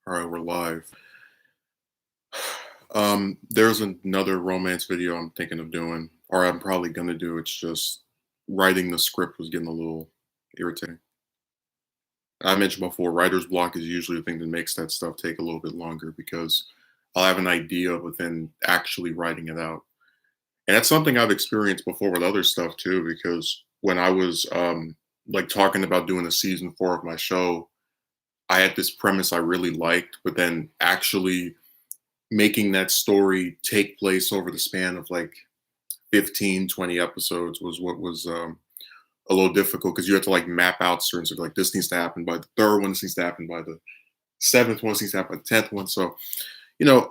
All right, we're live. There's another romance video I'm thinking of doing, or I'm probably gonna do. It's just writing the script was getting a little irritating. I mentioned before, writer's block is usually the thing that makes that stuff take a little bit longer because I'll have an idea, but then actually writing it out. And that's something I've experienced before with other stuff too, because when I was like talking about doing a season 4 of my show, I had this premise I really liked, but then actually making that story take place over the span of like 15, 20 episodes was what was a little difficult because you had to like map out certain stuff. Like this needs to happen by the third one, this needs to happen by the seventh one, this needs to happen by the 10th one. So, you know,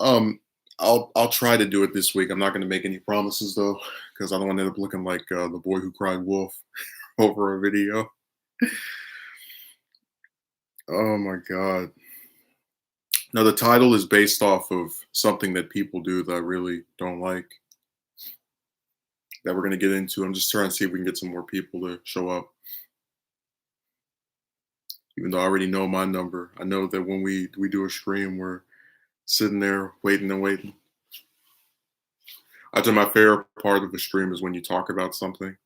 I'll try to do it this week. I'm not gonna make any promises though, because I don't want to end up looking like the boy who cried wolf over a video. Oh my god. Now the title is based off of something that people do that I really don't like, that we're gonna get into. I'm just trying to see if we can get some more people to show up. Even though I already know my number, I know that when we do a stream, we're sitting there waiting and waiting. I think my favorite part of the stream is when you talk about something,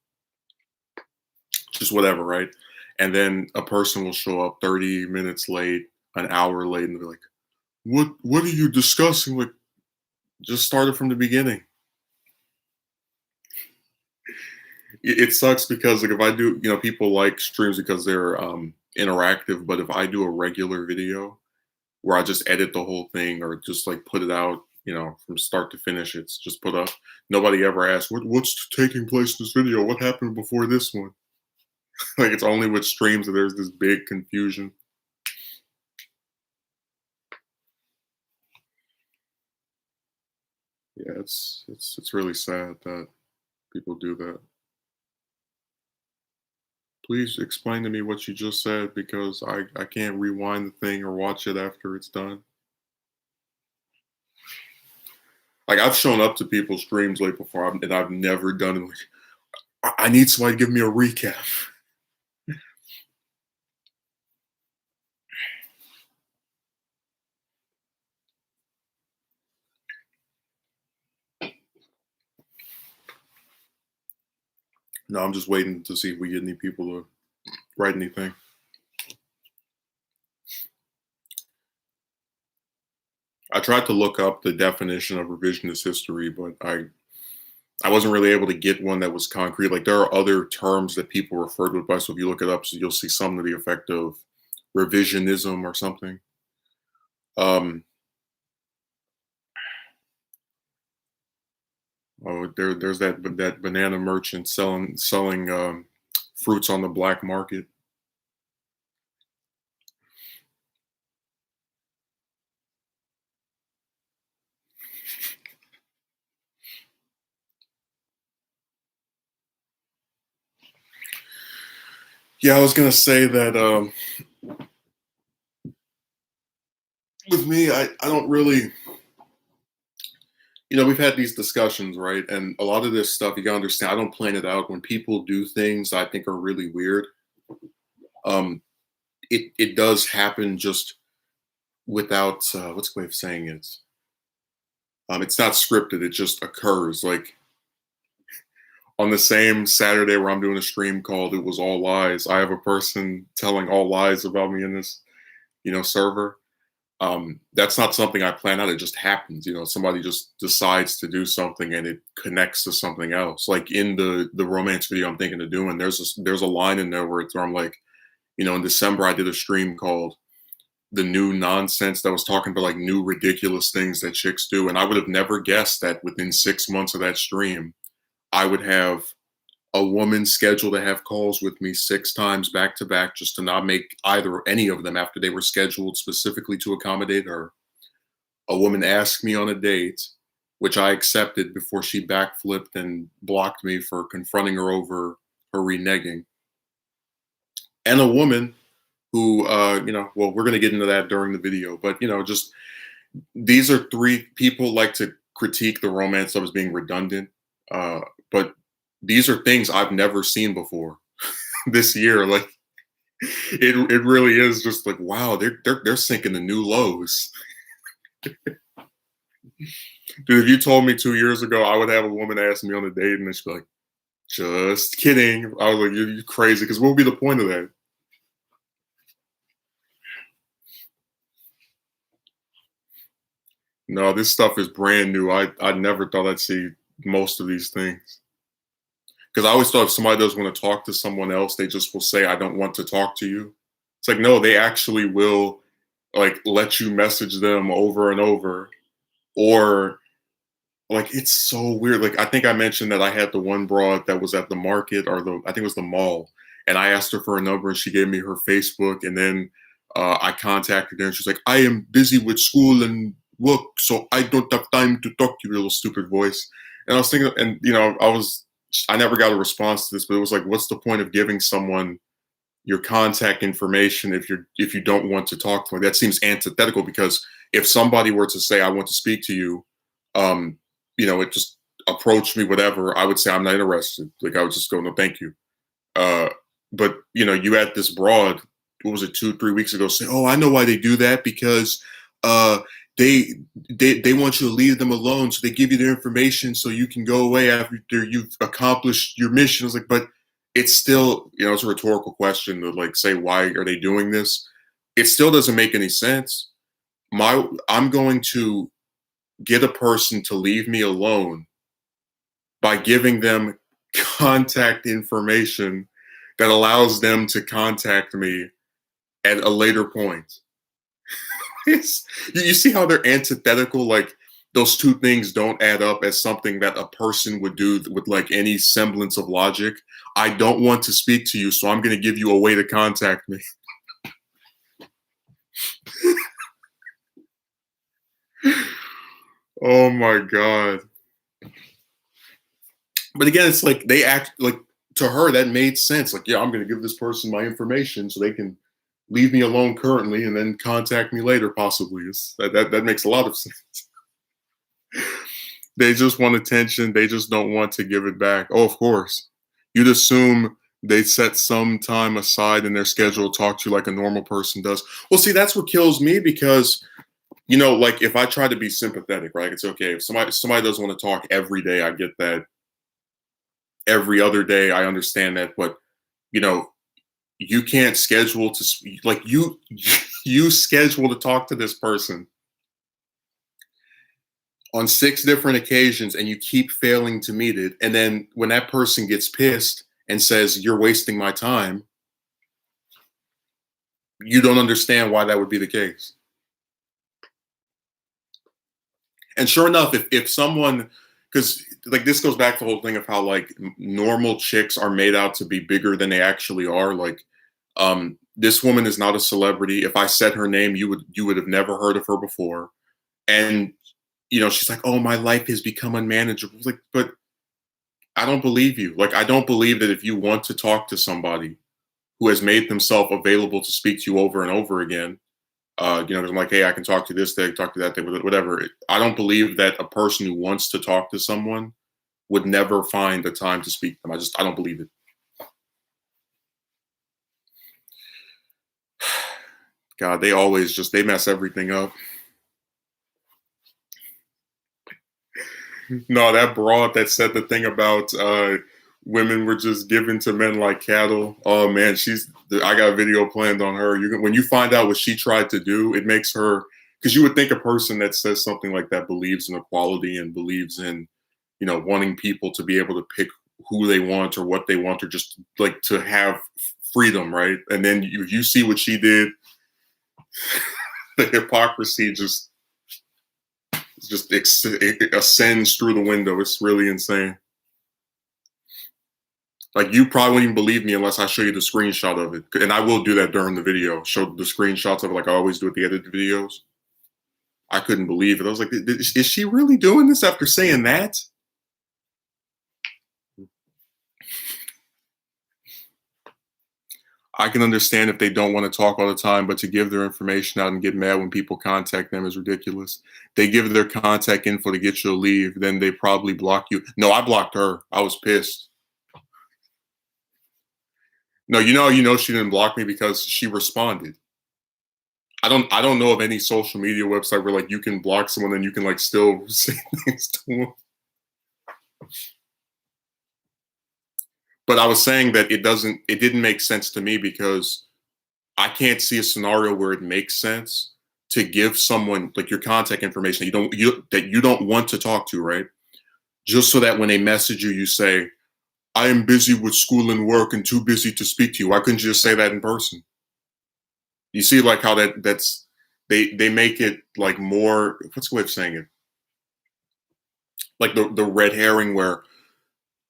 just whatever, right? And then a person will show up 30 minutes late, an hour late, and they're like, "What are you discussing? Like, just started from the beginning." It sucks because like if I do, people like streams because they're interactive, but if I do a regular video where I just edit the whole thing or just like put it out, from start to finish, it's just put up. Nobody ever asks what's taking place in this video. What happened before this one? Like it's only with streams that there's this big confusion. Yeah, it's really sad that people do that. Please explain to me what you just said because I can't rewind the thing or watch it after it's done. Like I've shown up to people's streams late before, and I've never done it. Like, I need somebody to give me a recap. No, I'm just waiting to see if we get any people to write anything. I tried to look up the definition of revisionist history, but I wasn't really able to get one that was concrete. Like there are other terms that people refer to it by. So if you look it up, so you'll see something to the effect of revisionism or something. Um, oh, there's that banana merchant selling fruits on the black market. Yeah, I was gonna say that with me, I don't really, we've had these discussions, right? And a lot of this stuff, you gotta understand, I don't plan it out. When people do things I think are really weird, um, it does happen just without what's the way of saying it? It's not scripted, it just occurs. Like on the same Saturday where I'm doing a stream called It Was All Lies, I have a person telling all lies about me in this, server. That's not something I plan out. It just happens. Somebody just decides to do something and it connects to something else. Like in the romance video I'm thinking of doing, there's a line in there where I'm like, in December I did a stream called The New Nonsense that was talking about like new ridiculous things that chicks do. And I would have never guessed that within 6 months of that stream, I would have a woman scheduled to have calls with me 6 times back to back just to not make either any of them after they were scheduled specifically to accommodate her. A woman asked me on a date, which I accepted before she backflipped and blocked me for confronting her over her reneging. And a woman who, well, we're going to get into that during the video, but, just these are three people like to critique the romance of as being redundant. But these are things I've never seen before this year. Like It really is just like, wow, they're sinking to new lows. Dude, if you told me 2 years ago I would have a woman ask me on a date and then she'd be like, just kidding. I was like, you're crazy. Because what would be the point of that? No, this stuff is brand new. I never thought I'd see most of these things. Because I always thought if somebody does want to talk to someone else, they just will say, I don't want to talk to you. It's like, no, they actually will like let you message them over and over. Or like it's so weird. Like I think I mentioned that I had the one broad that was at the market or the I think it was the mall, and I asked her for a number and she gave me her Facebook, and then I contacted her and she's like, "I am busy with school and work, so I don't have time to talk to you." Little stupid voice, and I was thinking, and I never got a response to this, but it was like, what's the point of giving someone your contact information if you don't want to talk to them? That seems antithetical because if somebody were to say, "I want to speak to you," um, it just approach me, whatever, I would say I'm not interested. Like I would just go, no, thank you. Uh, but you had this broad, what was it, 2, 3 weeks ago, say, oh, I know why they do that because uh, they they want you to leave them alone, so they give you their information so you can go away after you've accomplished your mission. I was like, but it's still, it's a rhetorical question to like say why are they doing this? It still doesn't make any sense. I'm going to get a person to leave me alone by giving them contact information that allows them to contact me at a later point. You see how they're antithetical? Like those two things don't add up as something that a person would do with like any semblance of logic. I don't want to speak to you, so I'm going to give you a way to contact me. Oh my God. But again, it's like they act like to her that made sense. Like, yeah, I'm going to give this person my information so they can leave me alone currently and then contact me later, possibly. That makes a lot of sense. They just want attention. They just don't want to give it back. Oh, of course. You'd assume they set some time aside in their schedule to talk to you like a normal person does. Well, see, that's what kills me because like if I try to be sympathetic, right? It's okay if somebody doesn't want to talk every day. I get that. Every other day, I understand that, but you know, you can't schedule to like you schedule to talk to this person on 6 different occasions and you keep failing to meet it, and then when that person gets pissed and says you're wasting my time, you don't understand why that would be the case. And sure enough, if someone, because like this goes back to the whole thing of how like normal chicks are made out to be bigger than they actually are. Like, this woman is not a celebrity. If I said her name, you would have never heard of her before. And she's like, "Oh, my life has become unmanageable." Like, but I don't believe you. Like, I don't believe that if you want to talk to somebody who has made themselves available to speak to you over and over again, 'cause I'm like, hey, I can talk to this day, talk to that day, whatever. I don't believe that a person who wants to talk to someone would never find the time to speak to them. I don't believe it. God, they mess everything up. No, that broad that said the thing about women were just given to men like cattle. Oh man, I got a video planned on her. When you find out what she tried to do, it makes her, because you would think a person that says something like that believes in equality and believes in, wanting people to be able to pick who they want or what they want or just like to have freedom, right? And then you see what she did. The hypocrisy it ascends through the window. It's really insane. Like you probably wouldn't even believe me unless I show you the screenshot of it, and I will do that during the video. Show the screenshots of it, like I always do at the end of the videos. I couldn't believe it. I was like, "Is she really doing this after saying that?" I can understand if they don't want to talk all the time, but to give their information out and get mad when people contact them is ridiculous. They give their contact info to get you to leave, then they probably block you. No, I blocked her. I was pissed. No, she didn't block me because she responded. I don't know of any social media website where like you can block someone and you can like still say things to them. But I was saying that it didn't make sense to me because I can't see a scenario where it makes sense to give someone like your contact information that you don't want to talk to, right? Just so that when they message you, you say, I am busy with school and work and too busy to speak to you. Why couldn't you just say that in person? You see like how that's they make it like more, what's the way of saying it? Like the red herring where,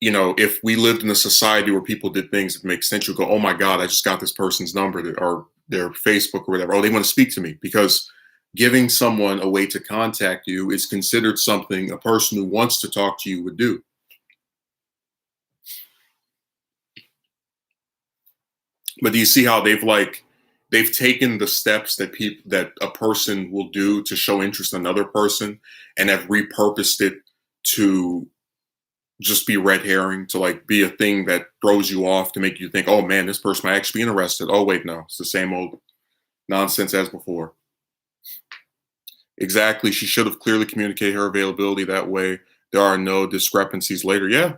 if we lived in a society where people did things that make sense, you go, oh my God, I just got this person's number or their Facebook or whatever. Oh, they want to speak to me, because giving someone a way to contact you is considered something a person who wants to talk to you would do. But do you see how they've taken the steps that a person will do to show interest in another person and have repurposed it to just be red herring, to like be a thing that throws you off, to make you think, oh man, this person might actually be interested. Oh wait, no, it's the same old nonsense as before. Exactly. She should have clearly communicated her availability. That way there are no discrepancies later. Yeah.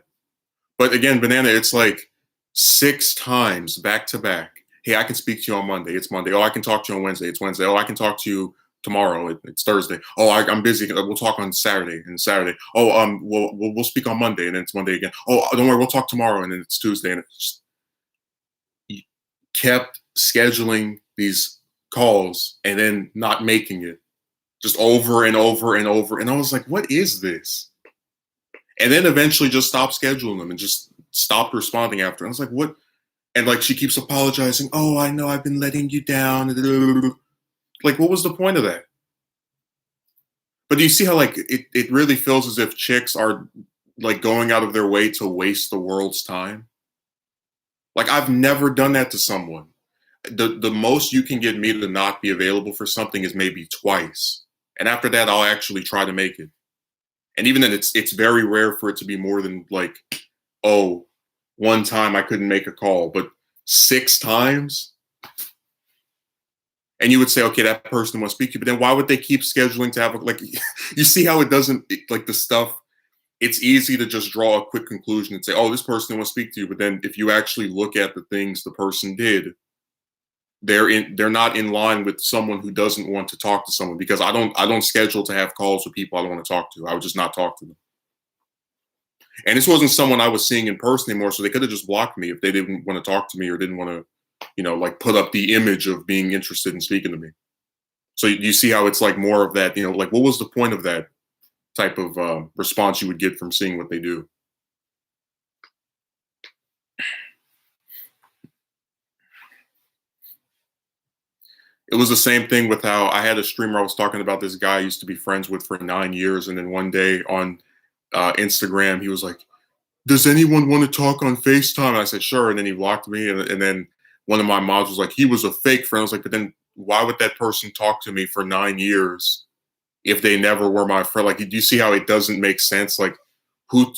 But again, Banana, it's like 6 times back to back. Hey, I can speak to you on Monday. It's Monday. Oh, I can talk to you on Wednesday. It's Wednesday. Oh, I can talk to you tomorrow. It's Thursday. Oh, I'm busy. We'll talk on Saturday and Saturday. Oh, we'll speak on Monday, and then it's Monday again. Oh, don't worry, we'll talk tomorrow, and then it's Tuesday, and it's just kept scheduling these calls and then not making it, just over and over and over. And I was like, what is this? And then eventually just stopped scheduling them and just stopped responding after. And I was like, what? And like she keeps apologizing. Oh, I know I've been letting you down. Like, what was the point of that? But do you see how like it really feels as if chicks are like going out of their way to waste the world's time? Like I've never done that to someone. The most you can get me to not be available for something is maybe twice. And after that, I'll actually try to make it. And even then, it's very rare for it to be more than like, oh, one time I couldn't make a call, but 6 times. And you would say, okay, that person wants to speak to you, but then why would they keep scheduling to have like? You see how it doesn't like the stuff. It's easy to just draw a quick conclusion and say, oh, this person wants to speak to you, but then if you actually look at the things the person did, they're not in line with someone who doesn't want to talk to someone, because I don't schedule to have calls with people I don't want to talk to. I would just not talk to them. And this wasn't someone I was seeing in person anymore, so they could have just blocked me if they didn't want to talk to me or didn't want to, like put up the image of being interested in speaking to me. So you see how it's like more of that, like what was the point of that type of response you would get from seeing what they do? It was the same thing with how I had a streamer I was talking about, this guy I used to be friends with for 9 years. And then one day on Instagram, he was like, does anyone want to talk on FaceTime? And I said, sure. And then he blocked me. And then one of my mods was like, he was a fake friend. I was like, but then why would that person talk to me for 9 years if they never were my friend? Like, do you see how it doesn't make sense? Like, who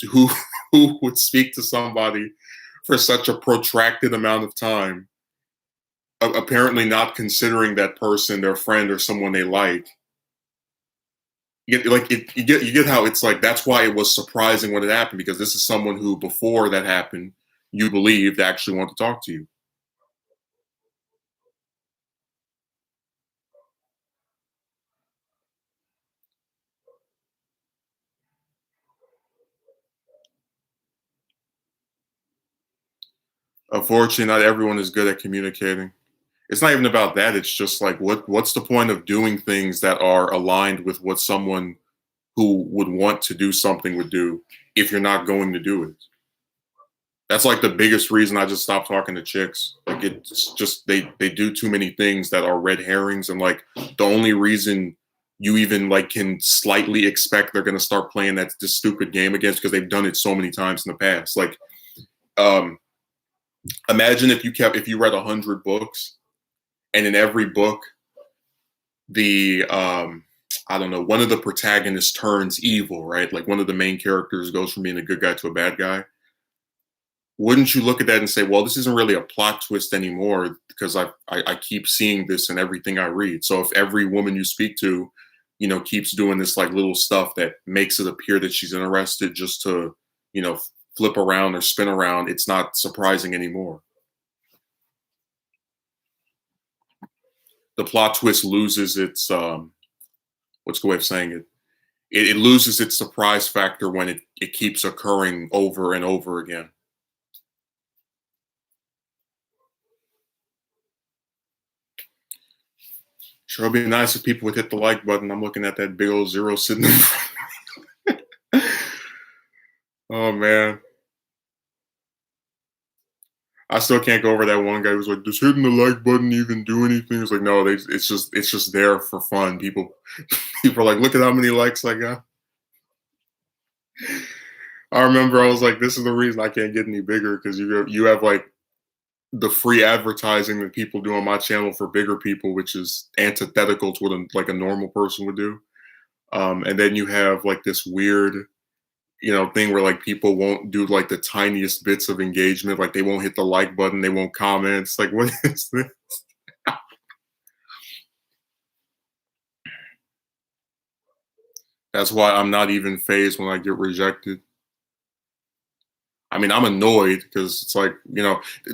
who would speak to somebody for such a protracted amount of time, apparently not considering that person their friend or someone they like? You get how it's like, that's why it was surprising when it happened, because this is someone who before that happened you believed actually want to talk to you. Unfortunately, not everyone is good at communicating. It's not even about that. It's just like what's the point of doing things that are aligned with what someone who would want to do something would do if you're not going to do it? That's like the biggest reason I just stopped talking to chicks. Like it's just they do too many things that are red herrings, and like the only reason you even like can slightly expect they're gonna start playing that this stupid game against because they've done it so many times in the past. Like um imagine if you read 100 books, and in every book the I don't know, one of the protagonists turns evil, right? Like one of the main characters goes from being a good guy to a bad guy. wouldn't you look at that and say, well, this isn't really a plot twist anymore because I keep seeing this in everything I read. So if every woman you speak to, keeps doing this like little stuff that makes it appear that she's interested just to, flip around or spin around, it's not surprising anymore. The plot twist loses its what's the way of saying it? It loses its surprise factor when it keeps occurring over and over again. Sure, it'd be nice if people would hit the like button. I'm looking at that big old zero sitting in front. Oh man. I still can't go over that one guy who was like, "Does hitting the like button even do anything?" It's like, no, it's just there for fun. People are like, "Look at how many likes I got." I remember I was like, "This is the reason I can't get any bigger because you have like the free advertising that people do on my channel for bigger people, which is antithetical to what like a normal person would do. And then you have like this weird, thing where like people won't do like the tiniest bits of engagement, like they won't hit the like button, they won't comment. It's like, what is this? That's why I'm not even phased when I get rejected. I mean, I'm annoyed because it's like,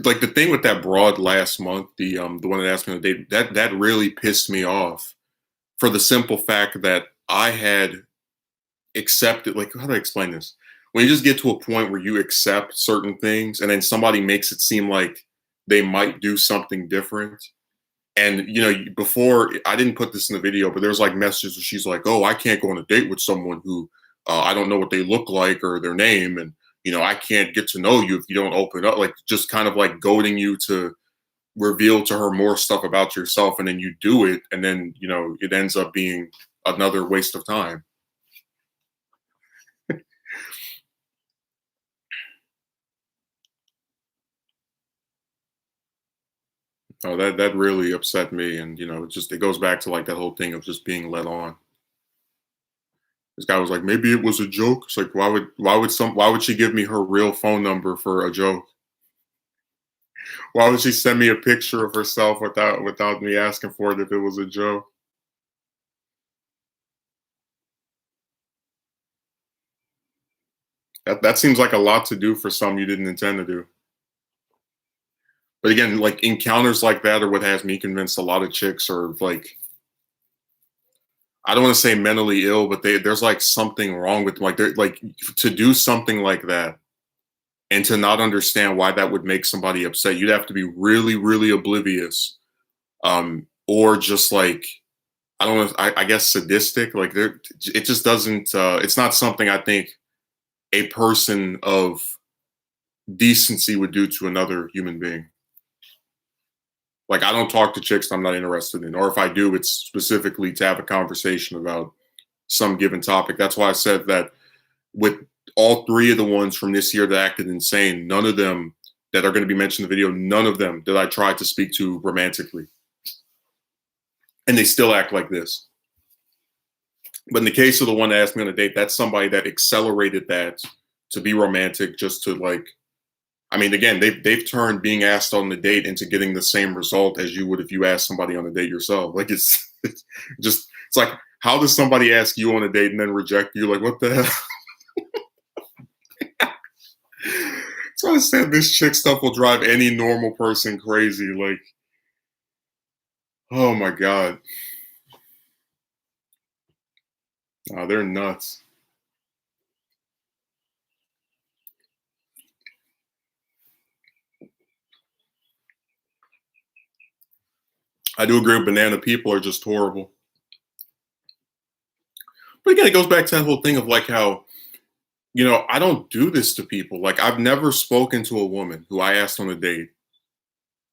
like the thing with that broad last month, the one that asked me on a date, that really pissed me off for the simple fact that I had accepted, like, how do I explain this? When you just get to a point where you accept certain things and then somebody makes it seem like they might do something different. And before, I didn't put this in the video, but there's like messages where she's like, "Oh, I can't go on a date with someone who I don't know what they look like or their name, and I can't get to know you if you don't open up." Like just kind of like goading you to reveal to her more stuff about yourself, and then you do it, and then it ends up being another waste of time. Oh, that really upset me, and it goes back to like that whole thing of just being led on. This guy was like, maybe it was a joke. It's like, why would she give me her real phone number for a joke? Why would she send me a picture of herself without me asking for it if it was a joke? That seems like a lot to do for some you didn't intend to do. But again, like encounters like that are what has me convinced a lot of chicks are like, I don't want to say mentally ill, but there's like something wrong with them. Like they're like, to do something like that and to not understand why that would make somebody upset, you'd have to be really, really oblivious, or just like, I don't know, I guess sadistic. Like it just doesn't. It's not something I think a person of decency would do to another human being. Like I don't talk to chicks I'm not interested in, or if I do, it's specifically to have a conversation about some given topic. That's why I said that with all three of the ones from this year that acted insane, none of them that are going to be mentioned in the video, none of them did I try to speak to romantically. And they still act like this. But in the case of the one that asked me on a date, that's somebody that accelerated that to be romantic, just to like, I mean, again, they've turned being asked on the date into getting the same result as you would if you asked somebody on a date yourself. Like it's like, how does somebody ask you on a date and then reject you? Like, what the hell? So I said this chick stuff will drive any normal person crazy. Like, oh my God. Oh, they're nuts. I do agree with banana people are just horrible. But again, it goes back to that whole thing of like how, I don't do this to people. Like I've never spoken to a woman who I asked on a date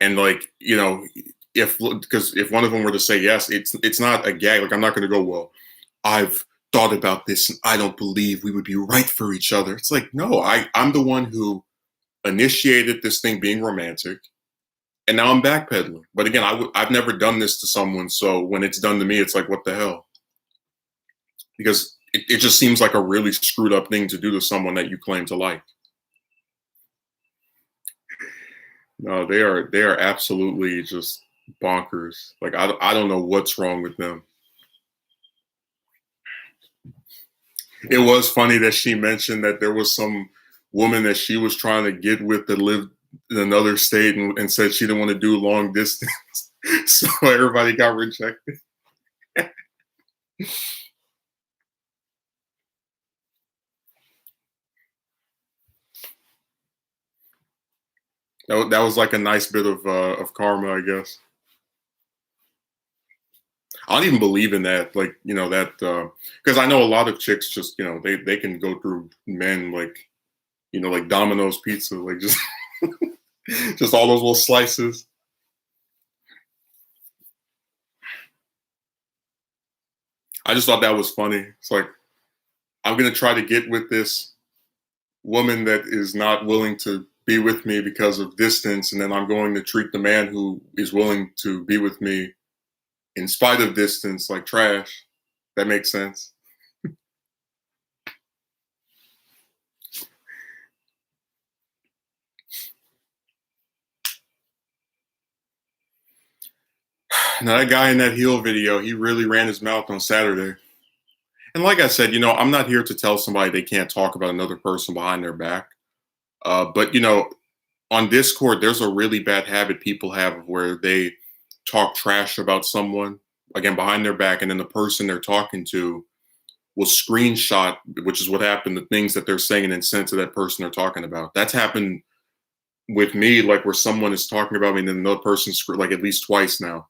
and like, if because if one of them were to say yes, it's not a gag. Like I'm not gonna go, well, I've thought about this and I don't believe we would be right for each other. It's like, no, I'm the one who initiated this thing being romantic. And now I'm backpedaling. But again, I've never done this to someone. So when it's done to me, it's like, what the hell? Because it just seems like a really screwed up thing to do to someone that you claim to like. No, they are absolutely just bonkers. Like I don't know what's wrong with them. It was funny that she mentioned that there was some woman that she was trying to get with that lived in another state and said she didn't want to do long distance. So everybody got rejected. That was like a nice bit of karma, I guess. I don't even believe in that. Like, that because I know a lot of chicks just, they can go through men like, like Domino's pizza, like just just all those little slices. I just thought that was funny. It's like I'm gonna try to get with this woman that is not willing to be with me because of distance, and then I'm going to treat the man who is willing to be with me in spite of distance like trash. That makes sense. Now that guy in that heel video, he really ran his mouth on Saturday. And like I said, I'm not here to tell somebody they can't talk about another person behind their back. But on Discord, there's a really bad habit people have where they talk trash about someone again behind their back, and then the person they're talking to will screenshot, which is what happened, the things that they're saying and then send to that person they're talking about. That's happened with me, like where someone is talking about me and then another person like at least twice now.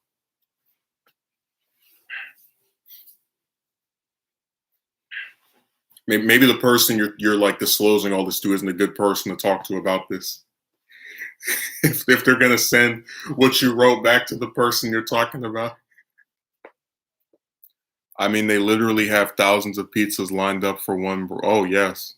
Maybe the person you're like disclosing all this to isn't a good person to talk to about this. If they're gonna send what you wrote back to the person you're talking about. I mean, they literally have thousands of pizzas lined up for one. Oh yes,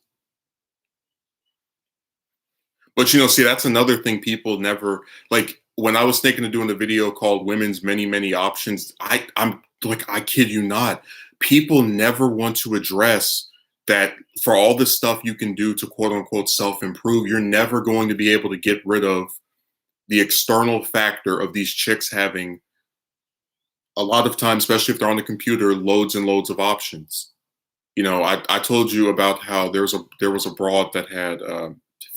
but see, that's another thing people never like. When I was thinking of doing the video called "Women's Many Many Options," I'm like, I kid you not, people never want to address that for all the stuff you can do to quote unquote self improve, you're never going to be able to get rid of the external factor of these chicks having a lot of time, especially if they're on the computer, loads and loads of options. I told you about how there was a broad that had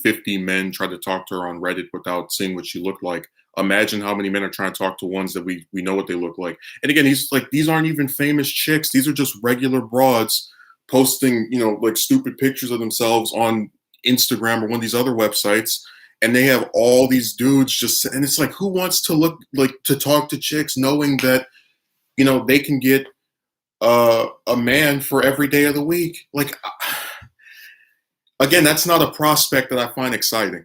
50 men try to talk to her on Reddit without seeing what she looked like. Imagine how many men are trying to talk to ones that we know what they look like. And again, these aren't even famous chicks. These are just regular broads posting, like stupid pictures of themselves on Instagram or one of these other websites. And they have all these dudes and it's like, who wants to look like to talk to chicks knowing that, they can get a man for every day of the week? Like, again, that's not a prospect that I find exciting.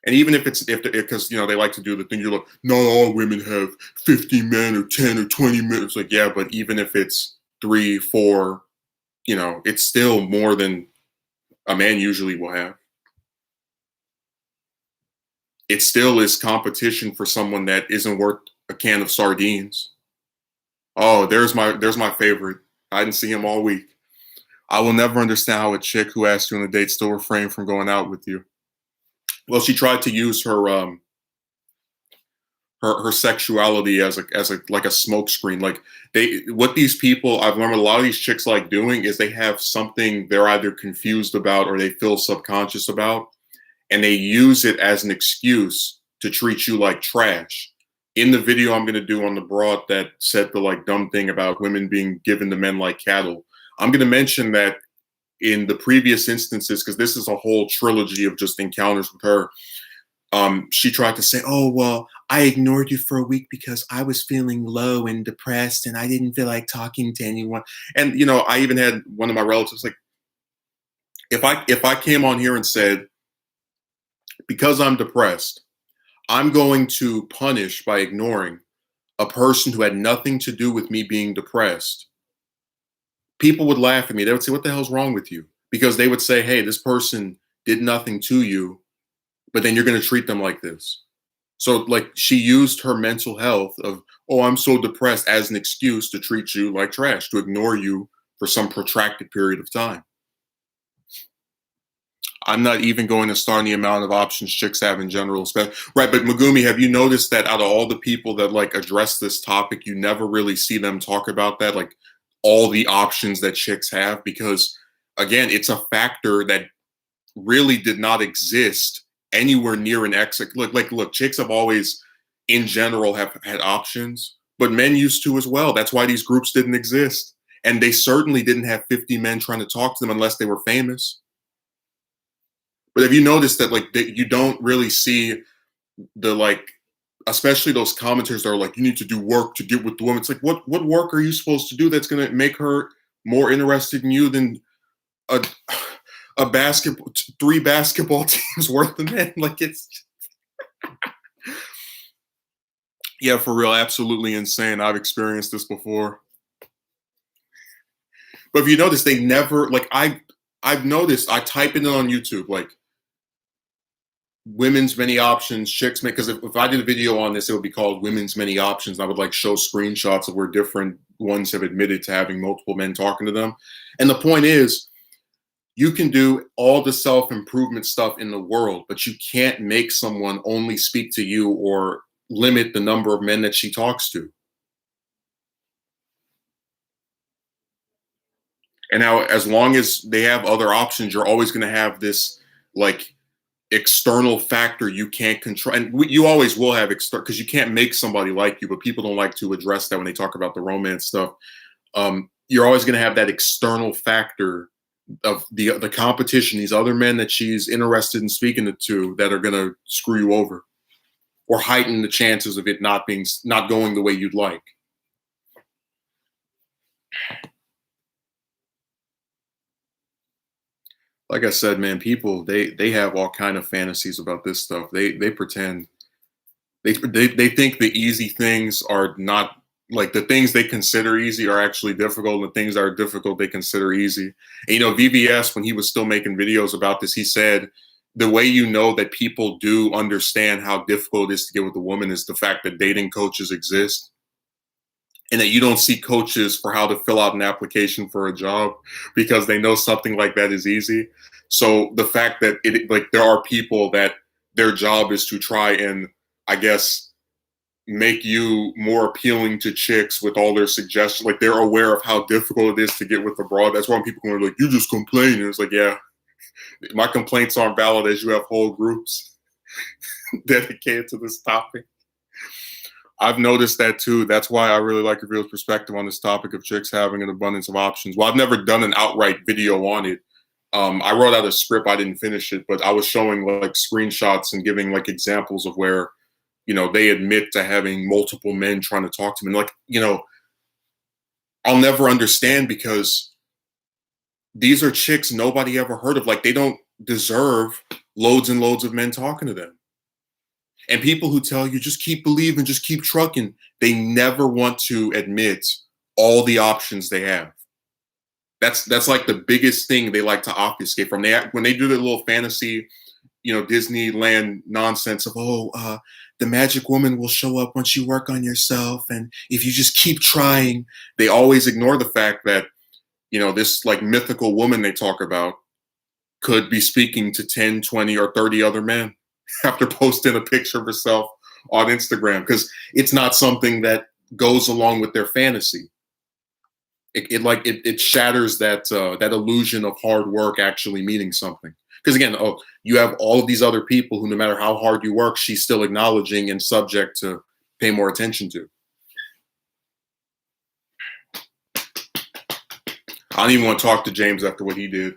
And even if because they like to do the thing, you're like, not all women have 50 men or 10 or 20 men. It's like, yeah, but even if it's 3, 4, it's still more than a man usually will have. It still is competition for someone that isn't worth a can of sardines. Oh, there's my favorite. I didn't see him all week. I will never understand how a chick who asked you on a date still refrained from going out with you. Well, she tried to use her sexuality as a like a smoke screen. Like what these people I've learned a lot of these chicks like doing is they have something they're either confused about or they feel subconscious about, and they use it as an excuse to treat you like trash. In the video I'm going to do on the broad that said the like dumb thing about women being given to men like cattle, I'm going to mention that in the previous instances, because this is a whole trilogy of just encounters with her. She tried to say, "Oh well, I ignored you for a week because I was feeling low and depressed, and I didn't feel like talking to anyone." And I even had one of my relatives like, if I came on here and said, because I'm depressed, I'm going to punish by ignoring a person who had nothing to do with me being depressed, people would laugh at me. They would say, "What the hell's wrong with you?" Because they would say, "Hey, this person did nothing to you, but then you're going to treat them like this." So, like, she used her mental health of, "Oh, I'm so depressed," as an excuse to treat you like trash, to ignore you for some protracted period of time. I'm not even going to start on the amount of options chicks have in general. Right, but Megumi, have you noticed that out of all the people that like address this topic, you never really see them talk about that, like all the options that chicks have? Because again, it's a factor that really did not exist anywhere near an exit. Look, chicks have always, in general, have had options, but men used to as well. That's why these groups didn't exist, and they certainly didn't have 50 men trying to talk to them unless they were famous. But have you noticed that like you don't really see the like, especially those commenters that are like, you need to do work to get with the woman. It's like, what work are you supposed to do that's going to make her more interested in you than a a basketball, three basketball teams worth of men? Like it's, yeah, for real, absolutely insane. I've experienced this before. But if you notice, they never like I've noticed. I type it in on YouTube like women's many options, chicks make, because if I did a video on this, it would be called women's many options. I would like show screenshots of where different ones have admitted to having multiple men talking to them. And the point is, you can do all the self-improvement stuff in the world, but you can't make someone only speak to you or limit the number of men that she talks to. And now, as long as they have other options, you're always going to have this like external factor you can't control, and you always will have external, because you can't make somebody like you, but people don't like to address that when they talk about the romance stuff. You're always going to have that external factor of the competition, these other men that she's interested in speaking to, that are going to screw you over or heighten the chances of it not going the way you'd like. Like I said, man, people they have all kind of fantasies about this stuff. They pretend they think the easy things are not, like the things they consider easy are actually difficult, and the things that are difficult they consider easy. And VVS, when he was still making videos about this, he said the way you know that people do understand how difficult it is to get with a woman is the fact that dating coaches exist, and that you don't see coaches for how to fill out an application for a job because they know something like that is easy. So the fact that it, like, there are people that their job is to try and, I guess, make you more appealing to chicks with all their suggestions. Like, they're aware of how difficult it is to get with a broad. That's why when people are like, you just complain. And it's like, yeah, my complaints aren't valid as you have whole groups dedicated to this topic. I've noticed that too. That's why I really like Reveal's perspective on this topic of chicks having an abundance of options. Well, I've never done an outright video on it. I wrote out a script, I didn't finish it, but I was showing like screenshots and giving like examples of where, they admit to having multiple men trying to talk to them. And like, I'll never understand, because these are chicks nobody ever heard of. Like, they don't deserve loads and loads of men talking to them. And people who tell you just keep believing, just keep trucking, they never want to admit all the options they have. That's like the biggest thing they like to obfuscate from. When they do their little fantasy, Disneyland nonsense of, the magic woman will show up once you work on yourself, and if you just keep trying. They always ignore the fact that, this like mythical woman they talk about could be speaking to 10, 20, or 30 other men after posting a picture of herself on Instagram, because it's not something that goes along with their fantasy. It shatters that illusion of hard work actually meaning something. Because again, you have all of these other people who, no matter how hard you work, she's still acknowledging and subject to pay more attention to. I don't even want to talk to James after what he did.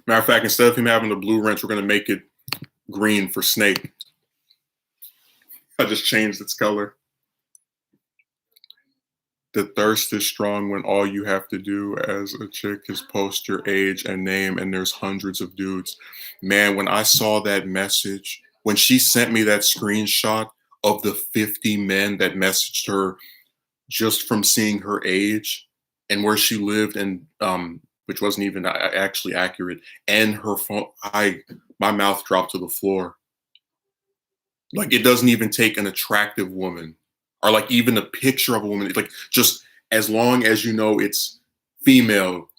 Matter of fact, instead of him having the blue wrench, we're going to make it green for Snake. I just changed its color. The thirst is strong when all you have to do as a chick is post your age and name, and there's hundreds of dudes. Man, when I saw that message, when she sent me that screenshot of the 50 men that messaged her just from seeing her age and where she lived, and which wasn't even actually accurate, and her phone, my mouth dropped to the floor. Like it doesn't even take an attractive woman or like even a picture of a woman. Like just as long as you know it's female,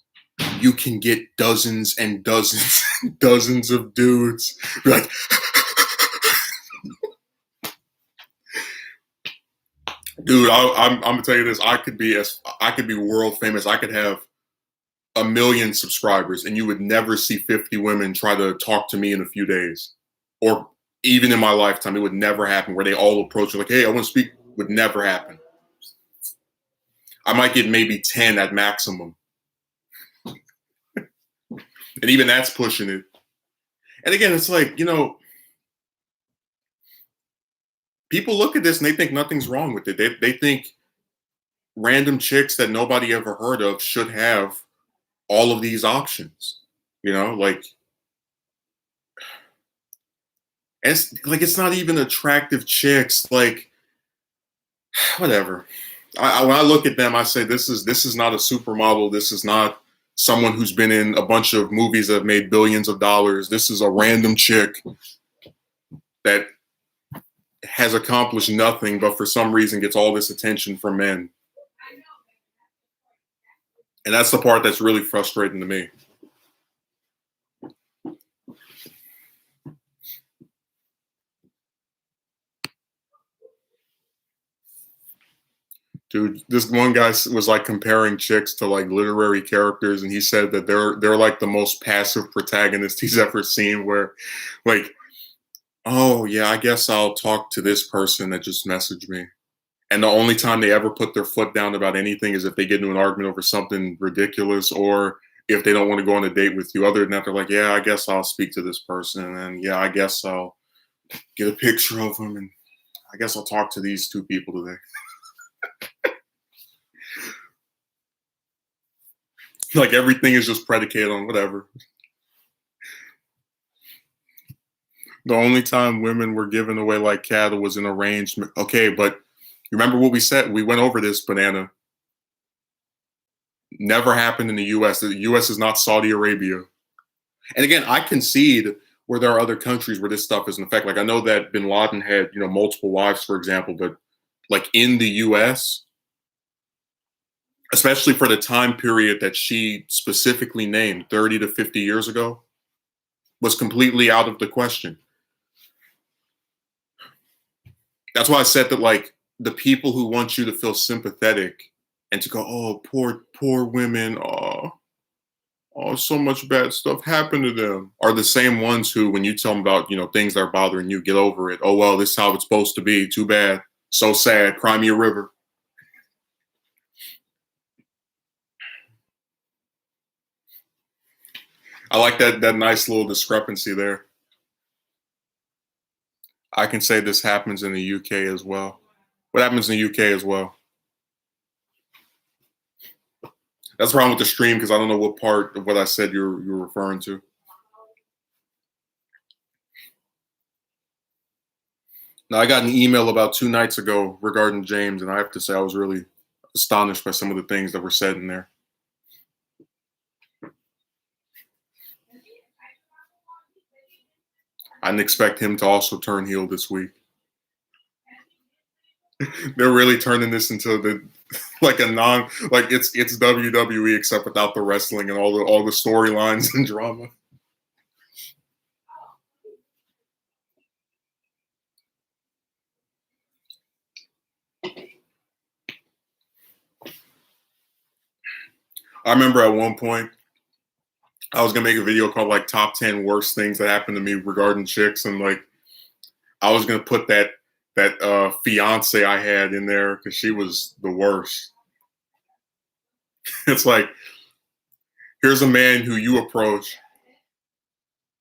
you can get dozens and dozens and dozens of dudes. Be like, dude, I'm gonna tell you this. I could be world famous. I could have 1 million subscribers, and you would never see 50 women try to talk to me in a few days, or even in my lifetime. It would never happen. Where they all approach you like, "Hey, I want to speak." Would never happen. I might get maybe 10 at maximum, and even that's pushing it. And again, it's like people look at this and they think nothing's wrong with it. They think random chicks that nobody ever heard of should have all of these options. Like it's not even attractive chicks. Like whatever. When I look at them, I say this is not a supermodel. This is not someone who's been in a bunch of movies that have made billions of dollars. This is a random chick that has accomplished nothing, but for some reason gets all this attention from men. And that's the part that's really frustrating to me. Dude, this one guy was like comparing chicks to like literary characters, and he said that they're like the most passive protagonist he's ever seen. Where, like, oh yeah, I guess I'll talk to this person that just messaged me, and the only time they ever put their foot down about anything is if they get into an argument over something ridiculous, or if they don't want to go on a date with you. Other than that, they're like, yeah, I guess I'll speak to this person, and yeah, I guess I'll get a picture of them, and I guess I'll talk to these two people today. Like everything is just predicated on whatever. The only time women were given away like cattle was in arrangement. Okay, but remember what we said? We went over this, Banana. Never happened in the US. The US is not Saudi Arabia. And again, I concede where there are other countries where this stuff is in effect. Like I know that bin Laden had, multiple wives, for example, but like in the US, especially for the time period that she specifically named, 30 to 50 years ago, was completely out of the question. That's why I said that, like, the people who want you to feel sympathetic and to go, oh, poor women, oh, so much bad stuff happened to them, are the same ones who, when you tell them about, things that are bothering you, get over it. Oh, well, this is how it's supposed to be. Too bad. So sad. Cry me a river. I like that nice little discrepancy there. I can say this happens in the UK as well. What happens in the UK as well? That's wrong with the stream because I don't know what part of what I said you're referring to. Now, I got an email about 2 nights ago regarding James, and I have to say I was really astonished by some of the things that were said in there. I didn't expect him to also turn heel this week. They're really turning this into like it's WWE except without the wrestling and all the storylines and drama. I remember at one point I was gonna make a video called like top 10 worst things that happened to me regarding chicks, and like I was gonna put that fiance I had in there because she was the worst. It's like, here's a man who you approach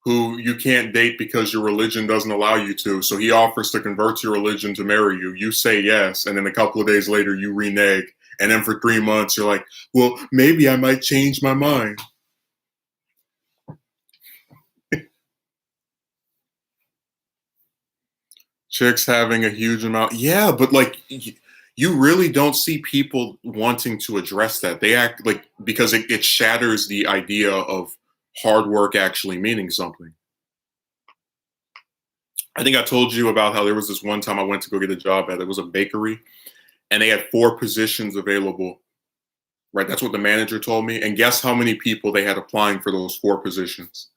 who you can't date because your religion doesn't allow you to. So he offers to convert your religion to marry you. You say yes, and then a couple of days later you renege. And then for 3 months you're like, well, maybe I might change my mind. Chicks having a huge amount. Yeah, but like you really don't see people wanting to address that. They act like, because it shatters the idea of hard work actually meaning something. I think I told you about how there was this one time I went to go get a job at, it was a bakery, and they had 4 positions available, right? That's what the manager told me. And guess how many people they had applying for those 4 positions?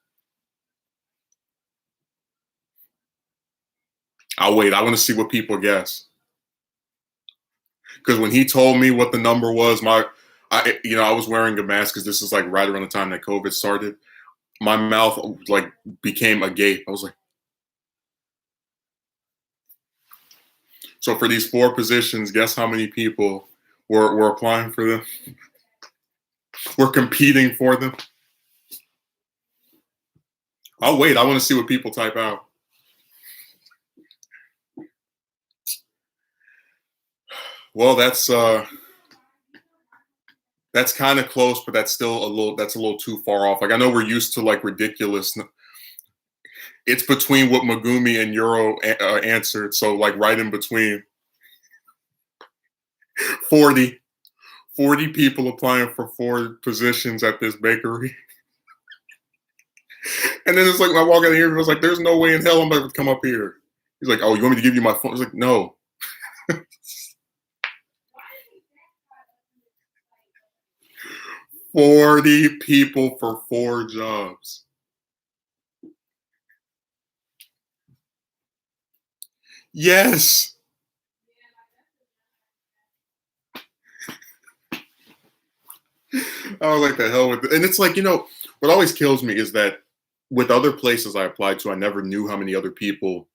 I'll wait. I want to see what people guess. Because when he told me what the number was, I was wearing a mask because this is like right around the time that COVID started. My mouth like became agape. I was like, so for these 4 positions, guess how many people were applying for them? Were competing for them? I'll wait. I want to see what people type out. Well, that's kind of close, but that's a little too far off. Like I know we're used to like ridiculous. It's between what Megumi and Euro answered, so like right in between. 40, 40 people applying for 4 positions at this bakery. And then it's like when I walk out of here, I was like, "There's no way in hell I'm about to come up here." He's like, "Oh, you want me to give you my phone?" I was like, "No." 40 people for 4 jobs. Yes. I was like, the hell with it. And it's like, what always kills me is that with other places I applied to, I never knew how many other people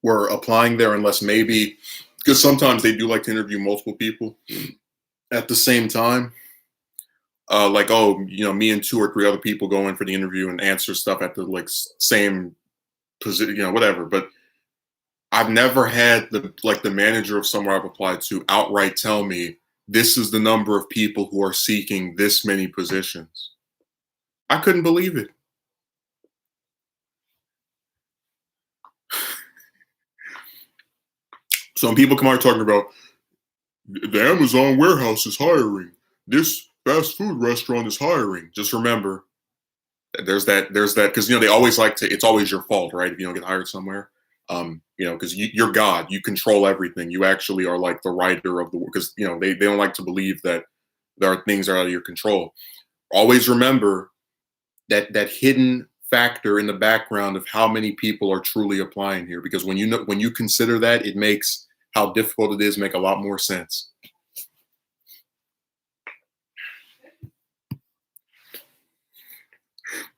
were applying there unless maybe because sometimes they do like to interview multiple people at the same time. Like, oh, me and 2 or 3 other people go in for the interview and answer stuff at the like same position, whatever. But I've never had the manager of somewhere I've applied to outright tell me this is the number of people who are seeking this many positions. I couldn't believe it. Some people come out talking about the Amazon warehouse is hiring. This fast food restaurant is hiring. Just remember, there's that because they always like to. It's always your fault, right? If you don't get hired somewhere, because you're God, you control everything. You actually are like the writer of the because they don't like to believe that there are things that are out of your control. Always remember that hidden factor in the background of how many people are truly applying here because when you consider that, it makes how difficult it is make a lot more sense.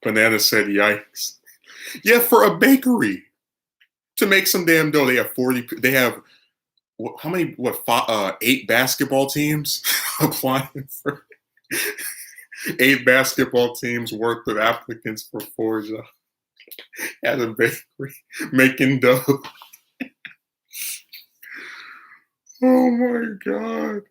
Banana said, "Yikes!" Yeah, for a bakery to make some damn dough, they have 40. They have how many? What? 8 basketball teams applying for 8 basketball teams worth of applicants for 4 jobs at a bakery making dough. Oh my god!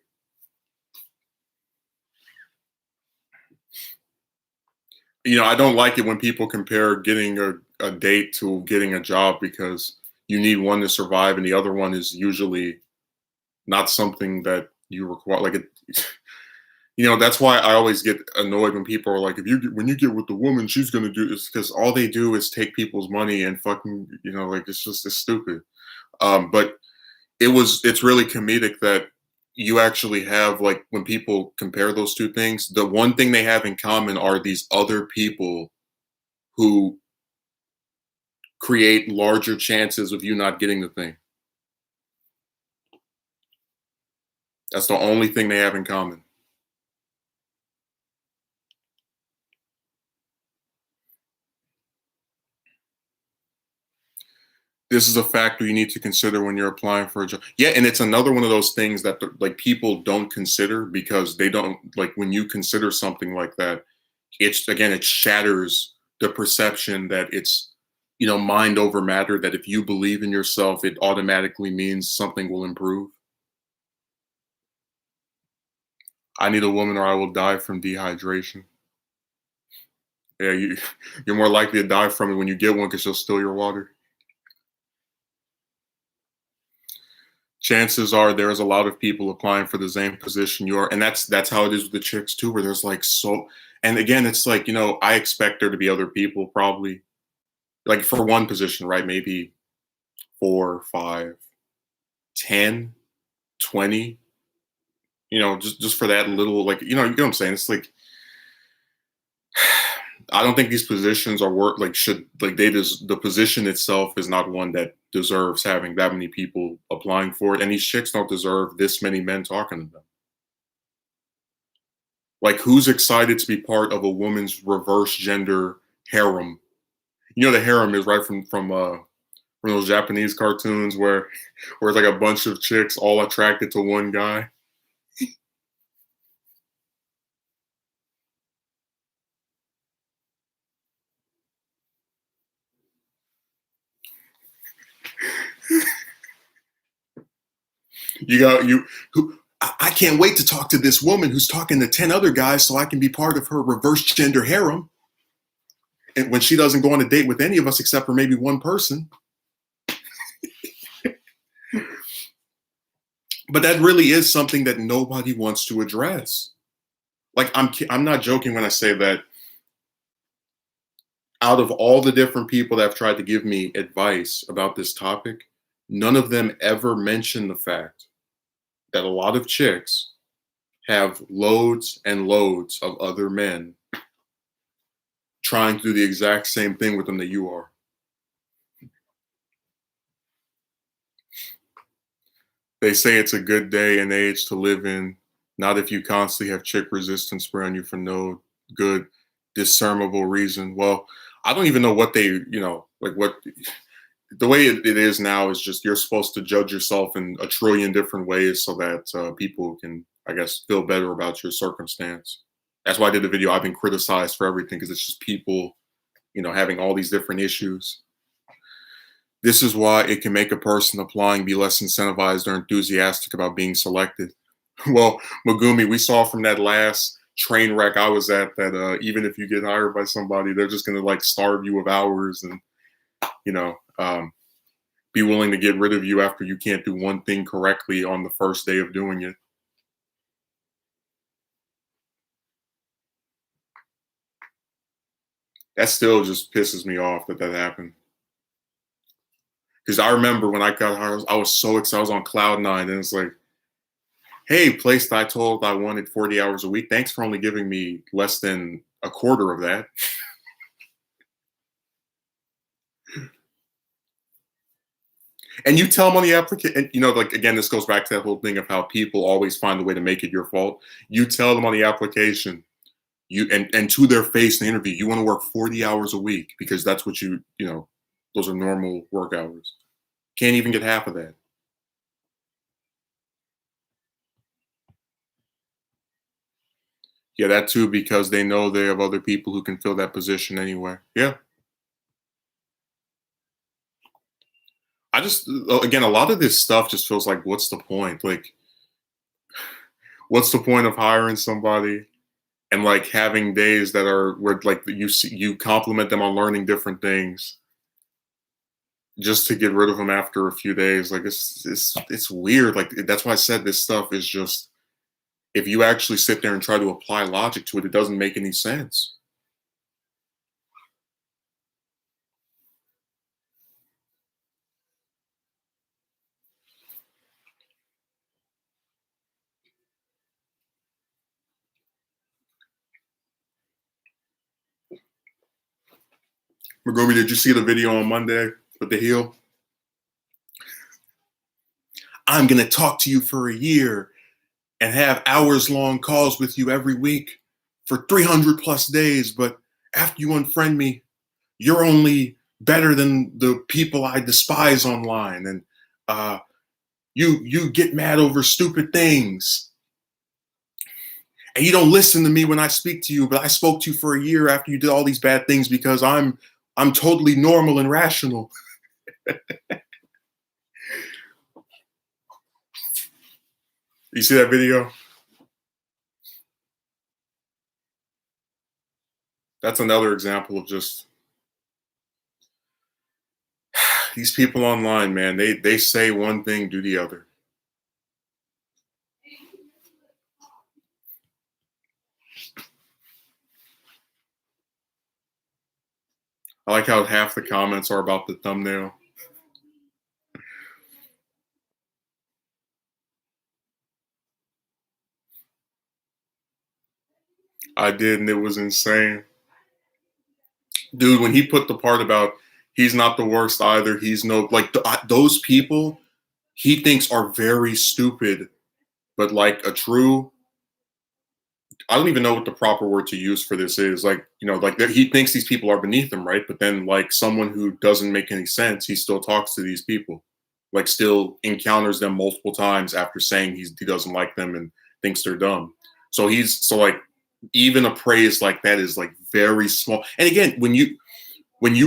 I don't like it when people compare getting a date to getting a job because you need one to survive and the other one is usually not something that you require. Like it, that's why I always get annoyed when people are like, when you get with the woman, she's gonna do this because all they do is take people's money and fucking, like it's stupid. But it's really comedic that you actually have like when people compare those 2 things, the one thing they have in common are these other people who create larger chances of you not getting the thing. That's the only thing they have in common. This is a factor you need to consider when you're applying for a job. Yeah, and it's another one of those things that like people don't consider because they don't like when you consider something like that, it shatters the perception that it's mind over matter that if you believe in yourself, it automatically means something will improve. I need a woman or I will die from dehydration. Yeah, you're more likely to die from it when you get one because she'll steal your water. Chances are there's a lot of people applying for the same position you are, and that's how it is with the chicks too, where there's like so. And again, it's like I expect there to be other people probably, like for one position, right? Maybe 4, 5, 10, 20. Just for that little, like, you know what I'm saying? It's like I don't think these positions are work like should like they just the position itself is not one that deserves having that many people applying for it, and these chicks don't deserve this many men talking to them. Like, who's excited to be part of a woman's reverse gender harem? You know, the harem is right from those Japanese cartoons where it's like a bunch of chicks all attracted to one guy. You got you who I can't wait to talk to this woman who's talking to 10 other guys so I can be part of her reverse gender harem. And when she doesn't go on a date with any of us except for maybe one person. But that really is something that nobody wants to address. Like, I'm not joking when I say that out of all the different people that have tried to give me advice about this topic, none of them ever mentioned the fact that a lot of chicks have loads and loads of other men trying to do the exact same thing with them that you are. They say it's a good day and age to live in, not if you constantly have chick resistance spray on you for no good discernible reason. Well, I don't even know what they, like what the way it is now is just you're supposed to judge yourself in a trillion different ways so that people can, I guess, feel better about your circumstance. That's why I did the video. I've been criticized for everything because it's just people, having all these different issues. This is why it can make a person applying be less incentivized or enthusiastic about being selected. Well, Megumi, we saw from that last train wreck I was at that even if you get hired by somebody, they're just going to like starve you of hours and, you know, um, be willing to get rid of you after you can't do one thing correctly on the first day of doing it. That still just pisses me off that happened. Because I remember when I got hired, I was so excited. I was on cloud nine, and it's like, hey, place that I told I wanted 40 hours a week. Thanks for only giving me less than a quarter of that. And you tell them on the application, like again, this goes back to that whole thing of how people always find a way to make it your fault. You tell them on the application, and to their face in the interview, you want to work 40 hours a week because that's what those are normal work hours. Can't even get half of that. Yeah, that too, because they know they have other people who can fill that position anyway. Yeah. I just, again, a lot of this stuff just feels like, what's the point? Like, what's the point of hiring somebody and like having days that are where like you compliment them on learning different things just to get rid of them after a few days? Like, it's weird. Like, that's why I said this stuff is just, if you actually sit there and try to apply logic to it, it doesn't make any sense. Magumi, did you see the video on Monday with the heel? I'm going to talk to you for a year and have hours long calls with you every week for 300 plus days. But after you unfriend me, you're only better than the people I despise online. And you get mad over stupid things. And you don't listen to me when I speak to you, but I spoke to you for a year after you did all these bad things because I'm totally normal and rational. You see that video? That's another example of just these people online, man. They say one thing, do the other. I like how half the comments are about the thumbnail. I did, and it was insane. Dude, when he put the part about he's not the worst either, he's no, like, those people he thinks are very stupid, but like a true, I don't even know what the proper word to use for this is. Like, like he thinks these people are beneath him, right? But then, like, someone who doesn't make any sense, he still talks to these people, like, still encounters them multiple times after saying he doesn't like them and thinks they're dumb. So like, even a praise like that is like very small. And again, when you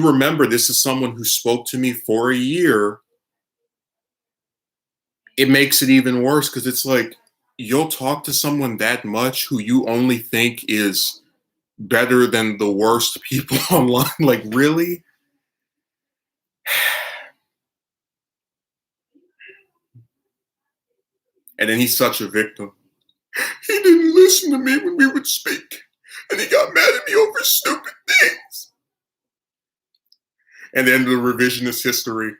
remember this is someone who spoke to me for a year, it makes it even worse because it's like you'll talk to someone that much who you only think is better than the worst people online. Like, really? And then he's such a victim. He didn't listen to me when we would speak, and he got mad at me over stupid things. And then the revisionist history.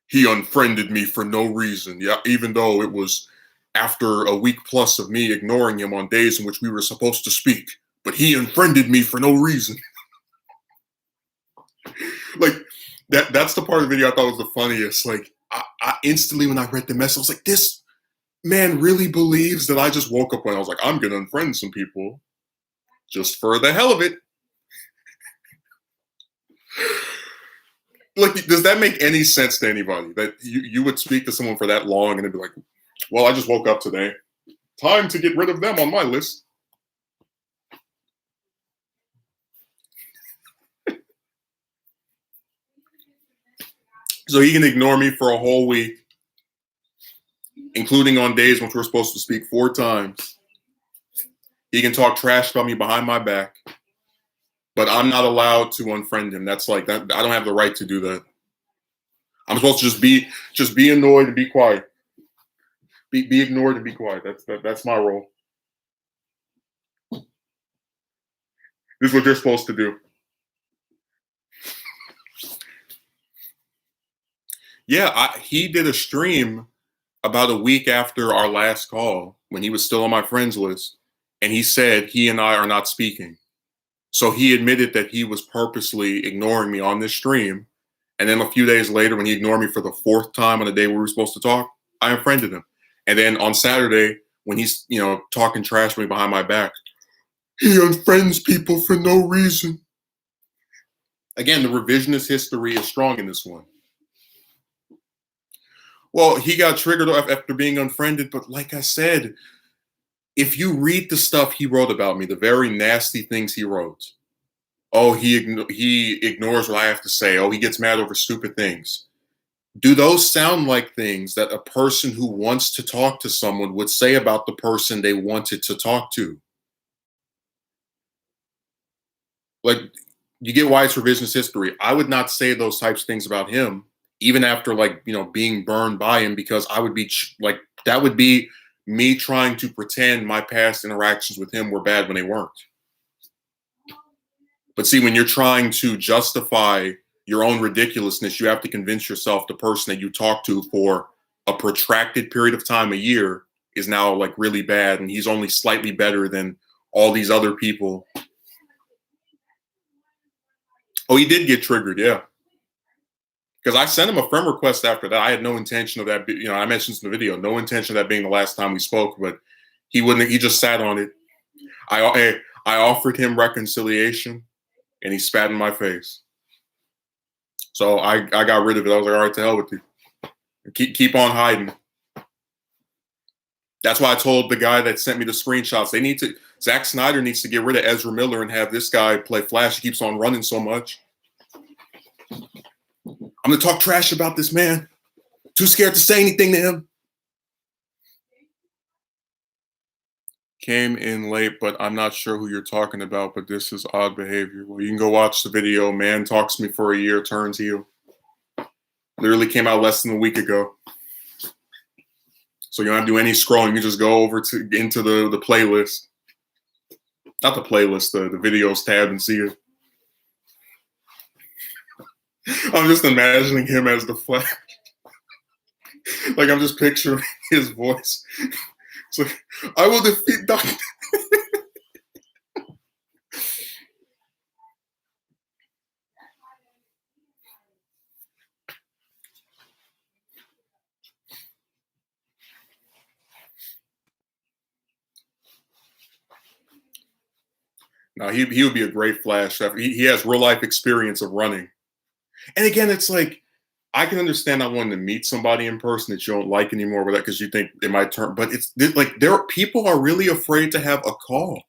He unfriended me for no reason. Yeah, even though it was after a week plus of me ignoring him on days in which we were supposed to speak. But he unfriended me for no reason. Like, that's the part of the video I thought was the funniest. Like, I instantly, when I read the message, I was like, this man really believes that I just woke up and I was like, I'm gonna unfriend some people just for the hell of it. Like, does that make any sense to anybody that you would speak to someone for that long and they'd be like, well, I just woke up today, time to get rid of them on my list? So he can ignore me for a whole week, including on days when we're supposed to speak 4 times. He can talk trash about me behind my back, but I'm not allowed to unfriend him. That's like that. I don't have the right to do that. I'm supposed to just be annoyed and be quiet. Be ignored and be quiet. That's my role. This is what you're supposed to do. Yeah, he did a stream about a week after our last call when he was still on my friends list, and he said he and I are not speaking. So he admitted that he was purposely ignoring me on this stream. And then a few days later, when he ignored me for the 4th time on the day we were supposed to talk, I unfriended him. And then on Saturday, when he's talking trash to me behind my back, he unfriends people for no reason. Again, the revisionist history is strong in this one. Well, he got triggered after being unfriended, but like I said, if you read the stuff he wrote about me, the very nasty things he wrote, oh, he ignores what I have to say, oh, he gets mad over stupid things. Do those sound like things that a person who wants to talk to someone would say about the person they wanted to talk to? Like, you get why it's revisionist history. I would not say those types of things about him, even after, like, being burned by him, because I would be like, that would be me trying to pretend my past interactions with him were bad when they weren't. But see, when you're trying to justify your own ridiculousness, you have to convince yourself the person that you talk to for a protracted period of time, a year, is now like really bad, and he's only slightly better than all these other people. Oh, he did get triggered, yeah. Because I sent him a friend request after that. I had no intention of that. I mentioned in the video, no intention of that being the last time we spoke, but he wouldn't. He just sat on it. I offered him reconciliation, and he spat in my face. So I got rid of it. I was like, all right, to hell with you. Keep on hiding. That's why I told the guy that sent me the screenshots, Zack Snyder needs to get rid of Ezra Miller and have this guy play Flash. He keeps on running so much. I'm going to talk trash about this man. Too scared to say anything to him. Came in late, but I'm not sure who you're talking about, but this is odd behavior. Well, you can go watch the video. Man talks to me for a year, turns heel. Literally came out less than a week ago. So you don't have to do any scrolling. You just go over into the playlist. Not the playlist, the videos tab and see it. I'm just imagining him as the Flash. Like I'm just picturing his voice. It's like, I will defeat Doctor. No, he would be a great Flash. He has real life experience of running. And again, it's like I can understand not wanting to meet somebody in person that you don't like anymore with that because you think it might turn. But it's like there are people are really afraid to have a call.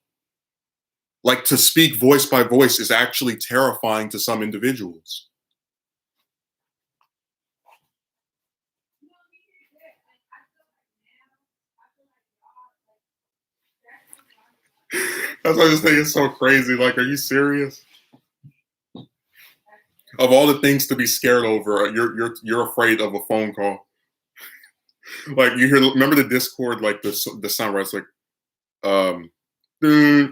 Like to speak voice by voice is actually terrifying to some individuals. That's why I just think it's so crazy. Like, are you serious? Of all the things to be scared over, you're afraid of a phone call. Like you hear, remember the Discord, like the sound where it's like, um, like,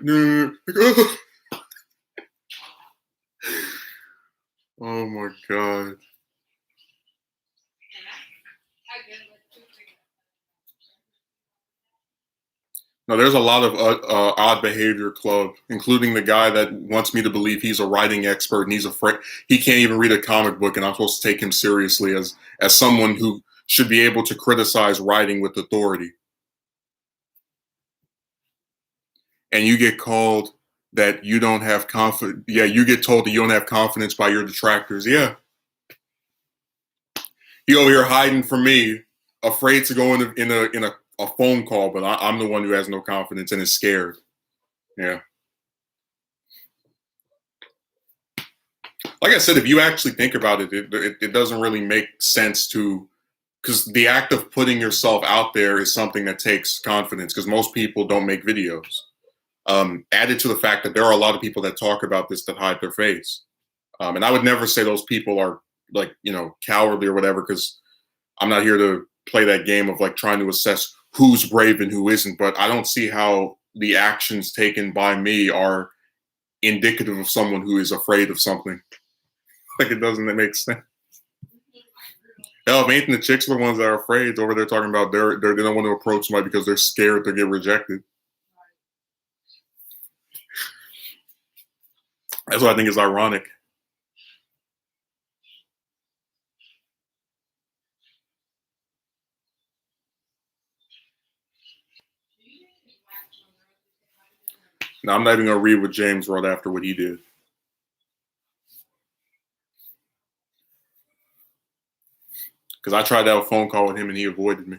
oh my god. No, there's a lot of odd behavior club, including the guy that wants me to believe he's a writing expert and he's afraid he can't even read a comic book, and I'm supposed to take him seriously as someone who should be able to criticize writing with authority. And you get called that you don't have confidence. Yeah, you get told that you don't have confidence by your detractors. Yeah, you over here hiding from me, afraid to go in a phone call, but I'm the one who has no confidence and is scared. Yeah. Like I said, if you actually think about it, it doesn't really make sense to, because the act of putting yourself out there is something that takes confidence because most people don't make videos. Added to the fact that there are a lot of people that talk about this that hide their face. And I would never say those people are like, cowardly or whatever, because I'm not here to play that game of like trying to assess who's brave and who isn't. But I don't see how the actions taken by me are indicative of someone who is afraid of something. Like it doesn't make sense. Hell, if anything, the chicks are the ones that are afraid. Over there talking about they don't want to approach somebody because they're scared to get rejected. That's what I think is ironic. Now, I'm not even going to read what James wrote after what he did. Because I tried to have a phone call with him and he avoided me.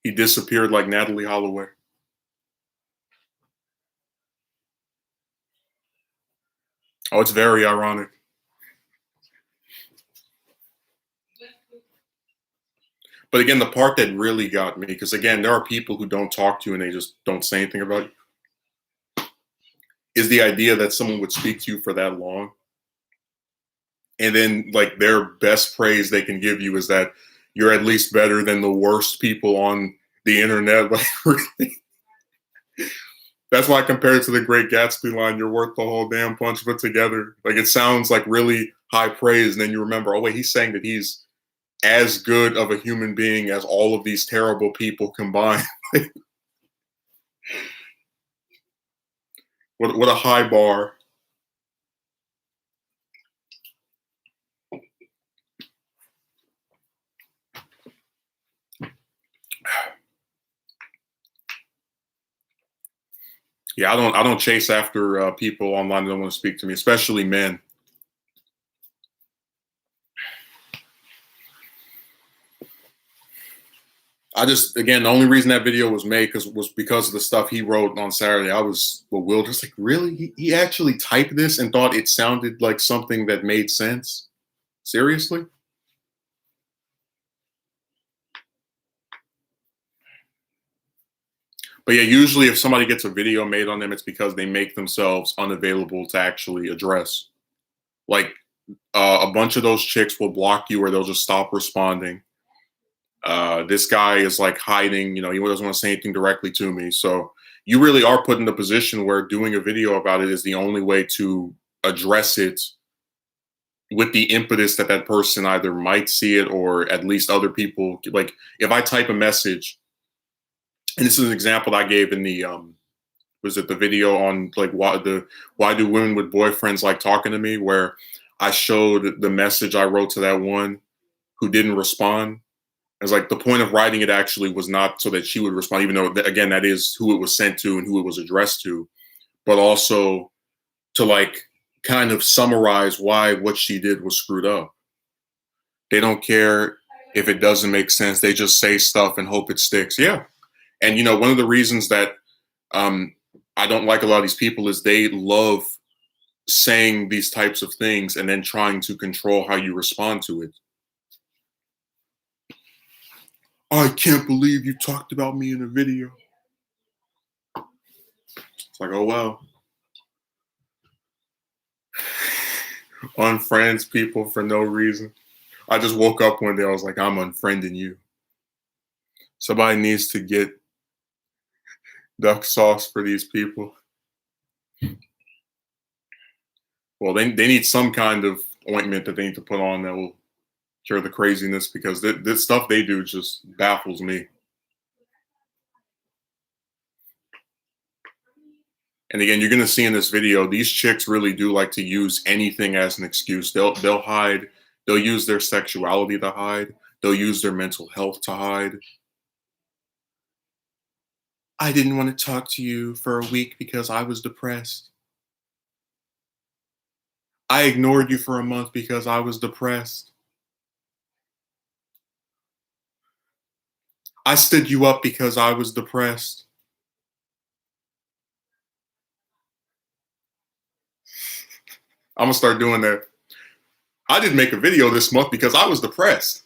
He disappeared like Natalie Holloway. Oh, it's very ironic. But again, the part that really got me, because again, there are people who don't talk to you and they just don't say anything about you, is the idea that someone would speak to you for that long. And then, like, their best praise they can give you is that you're at least better than the worst people on the internet. Like, really? That's why I compare it to the Great Gatsby line, you're worth the whole damn punch put together. Like, it sounds like really high praise. And then you remember, oh, wait, he's saying that he's as good of a human being as all of these terrible people combined. What a high bar. Yeah, I don't chase after people online that don't want to speak to me, especially men. I just, again, the only reason that video was made was because of the stuff he wrote on Saturday. I was bewildered. It's like, really? He actually typed this and thought it sounded like something that made sense? Seriously? But yeah, usually if somebody gets a video made on them, it's because they make themselves unavailable to actually address. Like a bunch of those chicks will block you or they'll just stop responding. This guy is like hiding, he doesn't want to say anything directly to me. So you really are put in a position where doing a video about it is the only way to address it with the impetus that that person either might see it or at least other people. Like if I type a message, and this is an example I gave in the was it the video on like why do women with boyfriends like talking to me, where I showed the message I wrote to that one who didn't respond. It's like the point of writing it actually was not so that she would respond, even though again that is who it was sent to and who it was addressed to, but also to like kind of summarize why what she did was screwed up. They don't care if it doesn't make sense. They just say stuff and hope it sticks. Yeah. And you know, one of the reasons that um, I don't like a lot of these people is they love saying these types of things and then trying to control how you respond to it. I can't believe you talked about me in a video. It's like, oh well. Unfriends people for no reason. I just woke up one day, I was like, I'm unfriending you. Somebody needs to get duck sauce for these people. Well, they need some kind of ointment that they need to put on that will cure the craziness, because this stuff they do just baffles me. And again, you're gonna see in this video, these chicks really do like to use anything as an excuse. They'll hide. They'll use their sexuality to hide. They'll use their mental health to hide. I didn't want to talk to you for a week because I was depressed. I ignored you for a month because I was depressed. I stood you up because I was depressed. I'm gonna start doing that. I didn't make a video this month because I was depressed.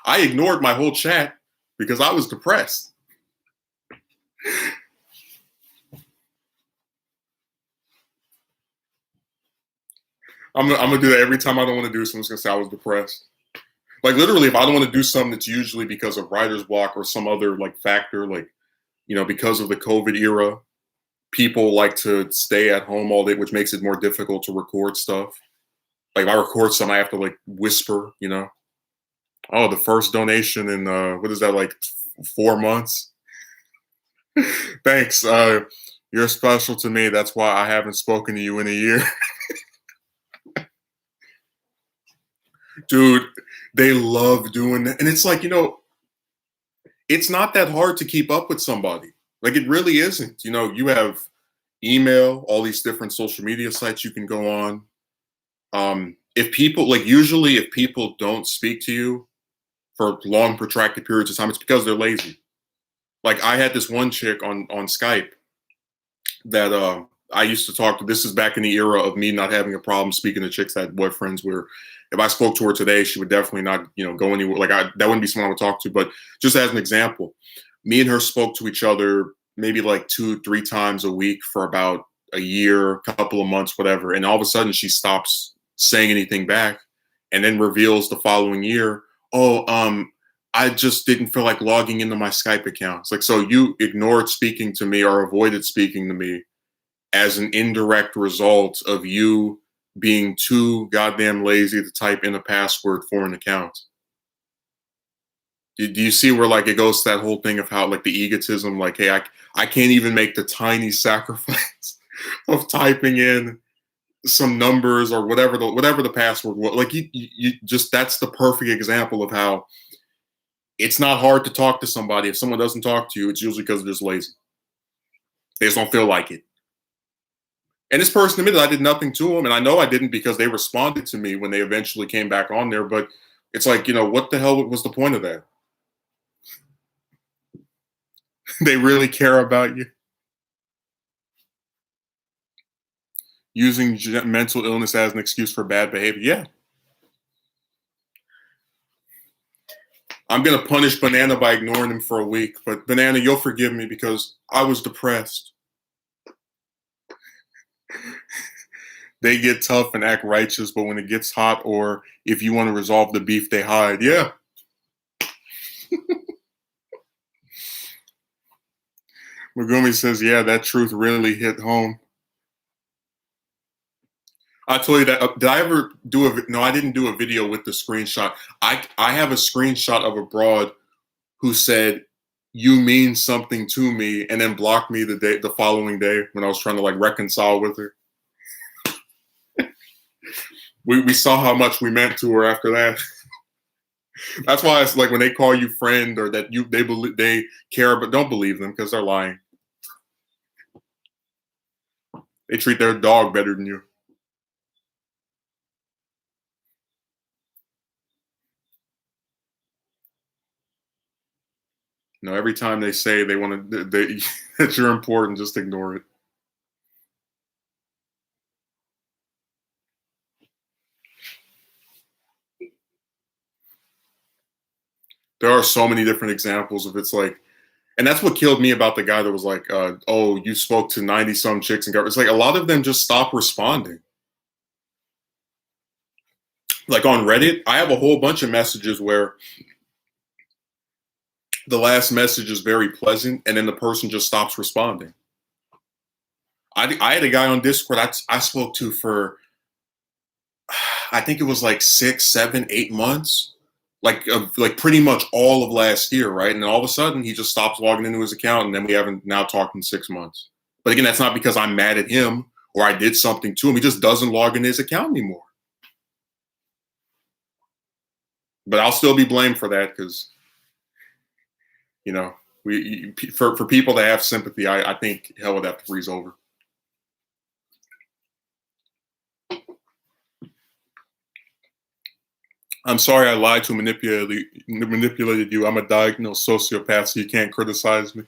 I ignored my whole chat because I was depressed. I'm gonna do that every time I don't want to do something. I'm just gonna say I was depressed. Like literally, if I don't want to do something, it's usually because of writer's block or some other like factor, like you know, because of the COVID era, people like to stay at home all day, which makes it more difficult to record stuff. Like if I record something, I have to like whisper, you know. Oh, the first donation in what is that, like 4 months? Thanks. You're special to me. That's why I haven't spoken to you in a year. Dude, they love doing that. And it's like, you know, it's not that hard to keep up with somebody. Like it really isn't. You know, you have email, all these different social media sites you can go on. If people like usually if people don't speak to you for long protracted periods of time, it's because they're lazy. Like I had this one chick on Skype that I used to talk to. This is back in the era of me not having a problem speaking to chicks that had boyfriends. Where if I spoke to her today, she would definitely not, you know, go anywhere. Like that wouldn't be someone I would talk to. But just as an example, me and her spoke to each other maybe like 2-3 times a week for about a year, couple of months, whatever. And all of a sudden, she stops saying anything back, and then reveals the following year, "Oh, I just didn't feel like logging into my Skype account." It's like, so you ignored speaking to me or avoided speaking to me as an indirect result of you being too goddamn lazy to type in a password for an account. Do you see where like it goes to that whole thing of how like the egotism, like, hey, I can't even make the tiny sacrifice of typing in some numbers or whatever the password was. Like you just, that's the perfect example of how it's not hard to talk to somebody. If someone doesn't talk to you, it's usually because they're just lazy. They just don't feel like it. And this person admitted I did nothing to them, and I know I didn't because they responded to me when they eventually came back on there. But it's like, you know, what the hell was the point of that? They really care about you. Using mental illness as an excuse for bad behavior. Yeah. I'm going to punish Banana by ignoring him for a week. But Banana, you'll forgive me because I was depressed. They get tough and act righteous, but when it gets hot or if you want to resolve the beef, they hide. Yeah. Megumi says, yeah, that truth really hit home. I told you that. Did I ever do a? No, I didn't do a video with the screenshot. I have a screenshot of a broad who said, "You mean something to me," and then blocked me the following day when I was trying to like reconcile with her. We saw how much we meant to her after that. That's why it's like when they call you friend or that they care, but don't believe them because they're lying. They treat their dog better than you. No, every time they say they want to, that you're important, just ignore it. There are so many different examples of it's like, and that's what killed me about the guy that was like, "Oh, you spoke to 90 some chicks and got." It's like a lot of them just stop responding. Like on Reddit, I have a whole bunch of messages where the last message is very pleasant, and then the person just stops responding. I had a guy on Discord I spoke to for I think it was like 6, 7, 8 months, like pretty much all of last year, right? And then all of a sudden he just stops logging into his account, and then we haven't now talked in 6 months. But again, that's not because I'm mad at him or I did something to him. He just doesn't log in his account anymore. But I'll still be blamed for that because for people that have sympathy, I think hell would have to freeze over. I'm sorry I lied to manipulated you. I'm a diagnosed sociopath, so you can't criticize me.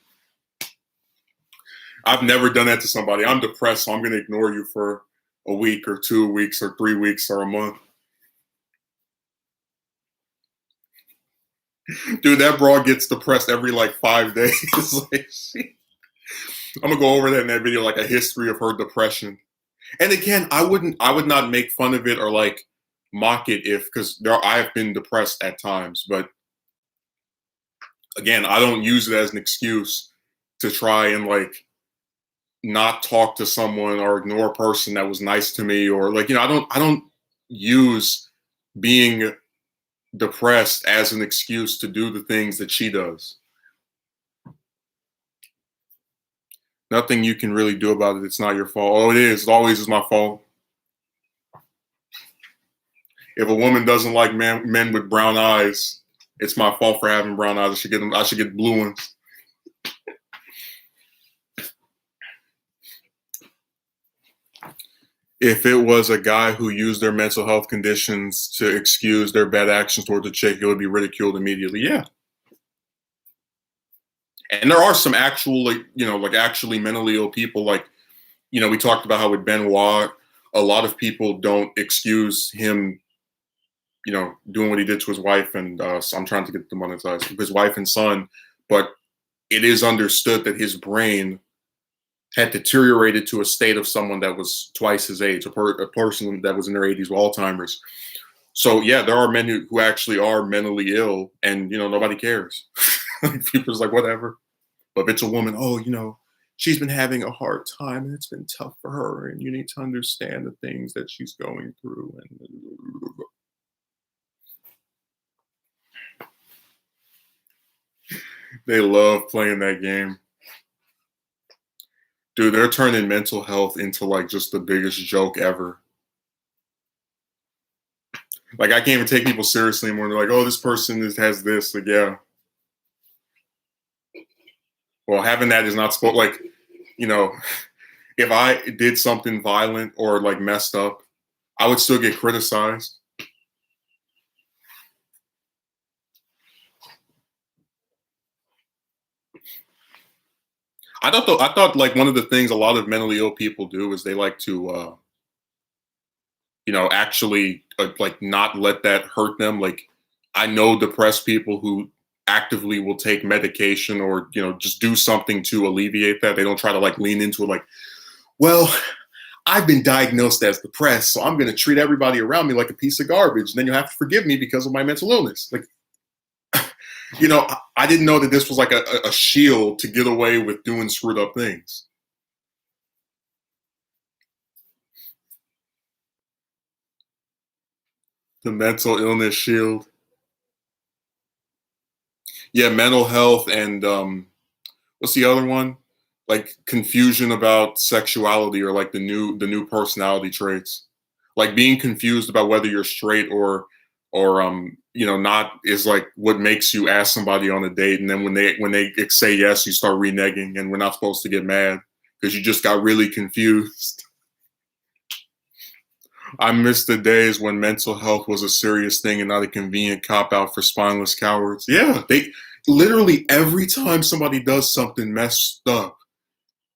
I've never done that to somebody. I'm depressed, so I'm going to ignore you for a week or 2 weeks or 3 weeks or a month. Dude, that broad gets depressed every like 5 days. Like, I'm gonna go over that in that video, like a history of her depression. And again, I would not make fun of it or like mock it because I have been depressed at times, but again, I don't use it as an excuse to try and like not talk to someone or ignore a person that was nice to me or like I don't use being depressed as an excuse to do the things that she does. Nothing you can really do about it. It's not your fault. Oh, it is. It always is my fault. If a woman doesn't like men with brown eyes, it's my fault for having brown eyes. I should get blue ones. If it was a guy who used their mental health conditions to excuse their bad actions towards a chick, it would be ridiculed immediately. Yeah. And there are some actual, actually mentally ill people. Like, we talked about how with Benoit, a lot of people don't excuse him, doing what he did to his wife. And so I'm trying to get demonetized, his wife and son. But it is understood that his brain had deteriorated to a state of someone that was twice his age, a person that was in their 80s with Alzheimer's. So yeah, there are men who actually are mentally ill, and nobody cares. People's like, whatever. But if it's a woman, she's been having a hard time, and it's been tough for her, and you need to understand the things that she's going through. And they love playing that game. Dude, they're turning mental health into like just the biggest joke ever. Like I can't even take people seriously anymore. They're like, "Oh, this person has this." Like, yeah. Well, having that is not supposed. Like, if I did something violent or like messed up, I would still get criticized. I thought like one of the things a lot of mentally ill people do is they like to actually like not let that hurt them. Like I know depressed people who actively will take medication or just do something to alleviate that. They don't try to like lean into it like, well, I've been diagnosed as depressed, so I'm going to treat everybody around me like a piece of garbage, and then you have to forgive me because of my mental illness. Like I didn't know that this was like a shield to get away with doing screwed up things. The mental illness shield. Yeah, mental health and what's the other one? Like confusion about sexuality or like the new personality traits. Like being confused about whether you're straight or not is like what makes you ask somebody on a date, and then when they say yes, you start reneging, and we're not supposed to get mad because you just got really confused. I miss the days when mental health was a serious thing and not a convenient cop out for spineless cowards. Yeah, they literally every time somebody does something messed up,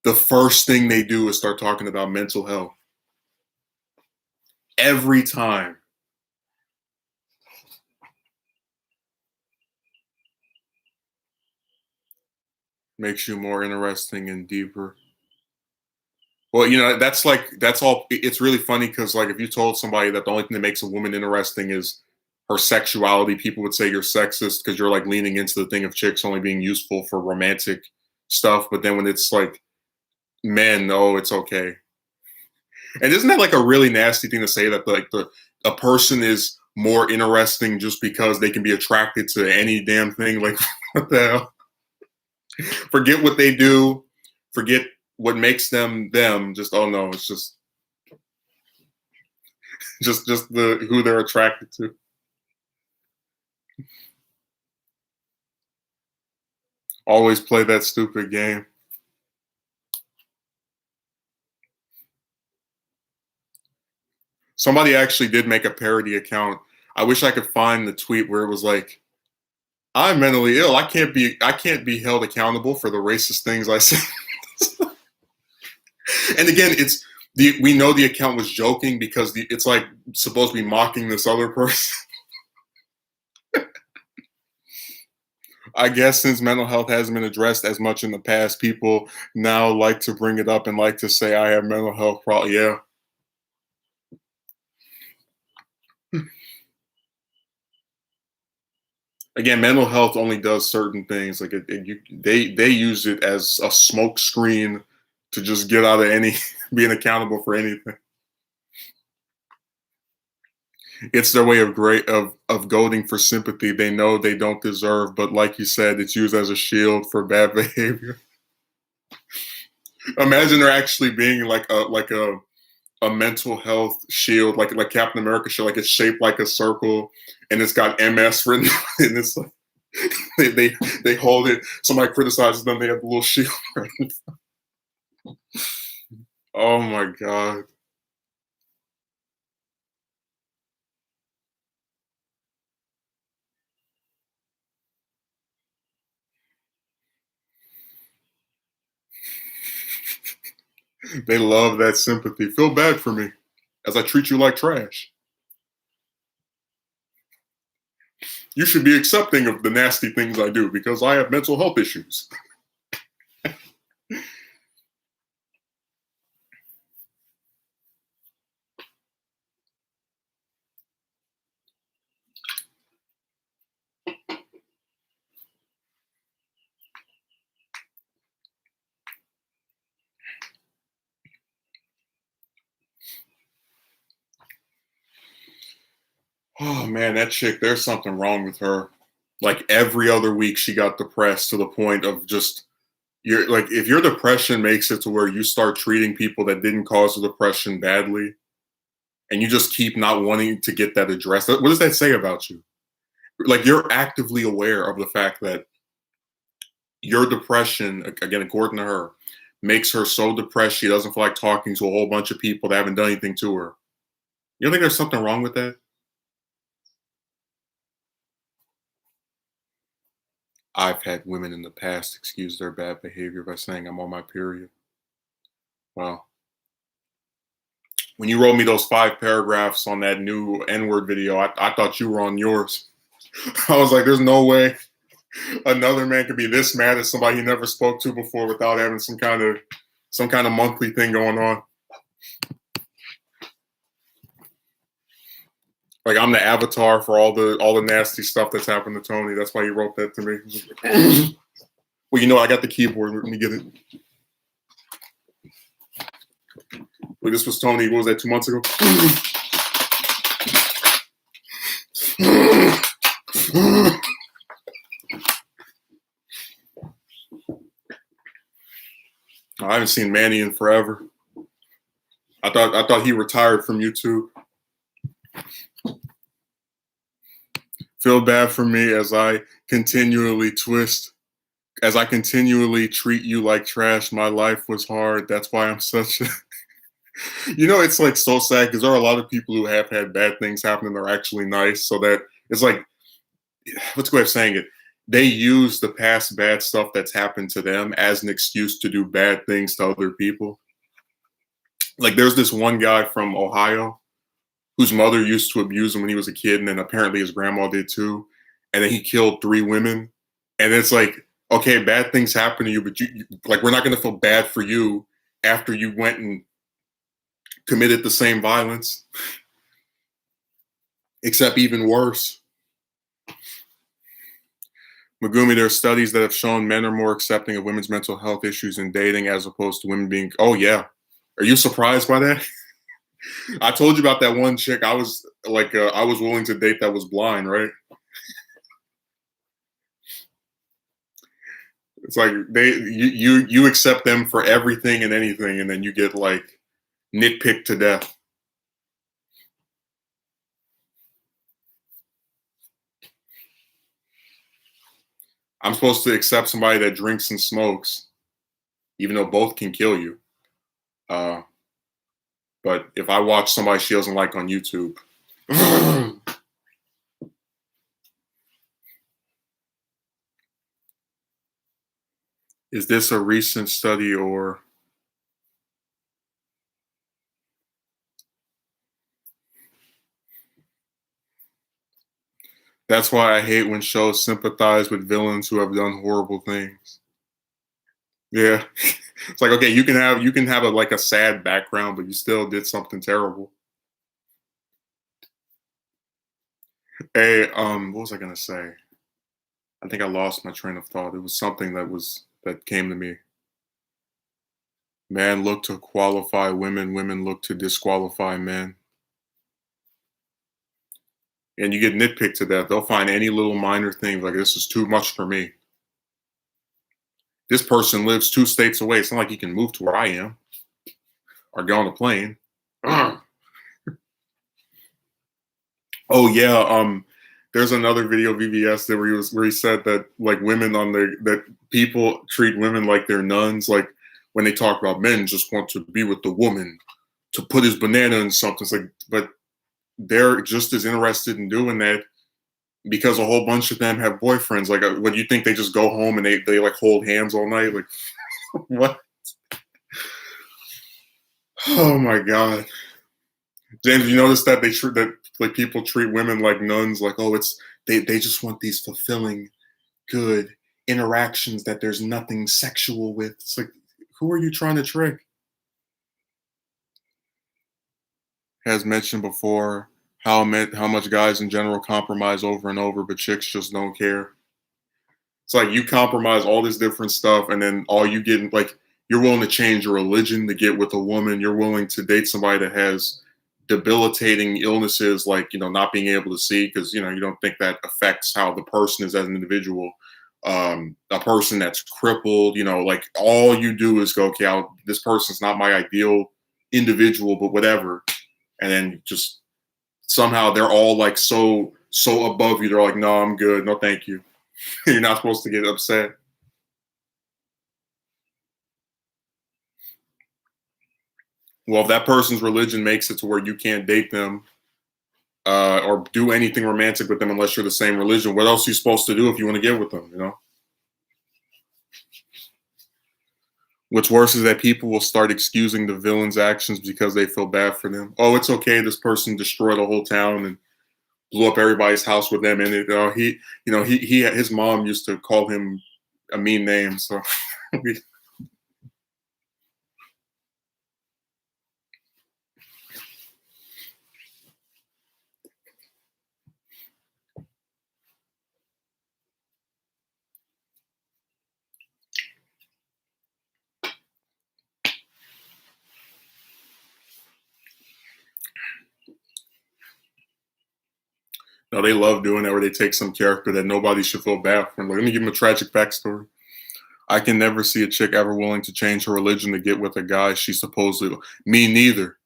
the first thing they do is start talking about mental health. Every time. Makes you more interesting and deeper. Well, that's all. It's really funny because, like, if you told somebody that the only thing that makes a woman interesting is her sexuality, people would say you're sexist because you're like leaning into the thing of chicks only being useful for romantic stuff. But then when it's like men, oh, it's okay. And isn't that like a really nasty thing to say that like the a person is more interesting just because they can be attracted to any damn thing? Like, what the hell? Forget what they do. Forget what makes them them. Just oh no, it's just the who they're attracted to. Always play that stupid game. Somebody actually did make a parody account. I wish I could find the tweet where it was like, "I'm mentally ill. I can't be held accountable for the racist things I say." And again, we know the account was joking because it's like supposed to be mocking this other person. I guess since mental health hasn't been addressed as much in the past, people now like to bring it up and like to say I have mental health problems. Yeah. Again, mental health only does certain things. Like they use it as a smoke screen to just get out of any being accountable for anything. It's their way of goading for sympathy they know they don't deserve, but like you said, it's used as a shield for bad behavior. Imagine there actually being like a mental health shield, like Captain America shield, like it's shaped like a circle and it's got MS written on it, and it's like they hold it. Somebody criticizes them, they have a little shield. Oh my god. They love that sympathy. Feel bad for me as I treat you like trash. You should be accepting of the nasty things I do because I have mental health issues. Oh man, that chick, there's something wrong with her. Like every other week she got depressed to the point of just you're like if your depression makes it to where you start treating people that didn't cause the depression badly and you just keep not wanting to get that addressed. What does that say about you? Like you're actively aware of the fact that your depression, again, according to her, makes her so depressed she doesn't feel like talking to a whole bunch of people that haven't done anything to her. You don't think there's something wrong with that? I've had women in the past excuse their bad behavior by saying I'm on my period. Well, when you wrote me those 5 paragraphs on that new N-word video, I thought you were on yours. I was like, there's no way another man could be this mad at somebody he never spoke to before without having some kind of monthly thing going on. Like I'm the avatar for all the nasty stuff that's happened to Tony. That's why he wrote that to me. Well, I got the keyboard. Let me get it. Wait, this was Tony. What was that? 2 months ago. I haven't seen Manny in forever. I thought he retired from YouTube. Feel bad for me as I continually treat you like trash. My life was hard. That's why I'm such a. It's like so sad because there are a lot of people who have had bad things happen and they're actually nice. So that it's like, what's a good way of saying it? They use the past bad stuff that's happened to them as an excuse to do bad things to other people. Like there's this one guy from Ohio whose mother used to abuse him when he was a kid, and then apparently his grandma did too. And then he killed 3 women. And it's like, okay, bad things happen to you, but like we're not going to feel bad for you after you went and committed the same violence, except even worse. Megumi, there are studies that have shown men are more accepting of women's mental health issues in dating as opposed to women being. Oh yeah, are you surprised by that? I told you about that one chick. I was willing to date that was blind, right? It's like you accept them for everything and anything, and then you get like nitpicked to death. I'm supposed to accept somebody that drinks and smokes, even though both can kill you. But if I watch somebody she doesn't like on YouTube, is this a recent study or? That's why I hate when shows sympathize with villains who have done horrible things. Yeah. It's like, okay, you can have a sad background, but you still did something terrible. Hey, what was I gonna say? I think I lost my train of thought. It was something that came to me. Men look to qualify women, women look to disqualify men. And you get nitpicked to death. They'll find any little minor thing like this is too much for me. This person lives 2 states away. It's not like he can move to where I am or get on a plane. Oh yeah, there's another video of VVS that where he said that like that people treat women like they're nuns. Like when they talk about men just want to be with the woman to put his banana in something. It's like, but they're just as interested in doing that because a whole bunch of them have boyfriends. Like, what do you think? They just go home and they like hold hands all night? Like, what? Oh my god, James, you notice that like people treat women like nuns? Like, oh, they just want these fulfilling, good interactions that there's nothing sexual with. It's like, who are you trying to trick? Has mentioned before how much guys in general compromise over and over, but chicks just don't care. It's like you compromise all this different stuff, and then all you get like you're willing to change your religion to get with a woman. You're willing to date somebody that has debilitating illnesses, like not being able to see because you don't think that affects how the person is as an individual. A person that's crippled, like all you do is go, okay, this person's not my ideal individual, but whatever. And then just somehow they're all like so above you. They're like, no, I'm good. No, thank you. You're not supposed to get upset. Well, if that person's religion makes it to where you can't date them or do anything romantic with them unless you're the same religion, what else are you supposed to do if you want to get with them? What's worse is that people will start excusing the villain's actions because they feel bad for them. Oh, it's okay. This person destroyed a whole town and blew up everybody's house with them in it. His mom used to call him a mean name. So No, they love doing that where they take some character that nobody should feel bad for. Like, let me give him a tragic backstory. I can never see a chick ever willing to change her religion to get with a guy she supposedly. Me neither.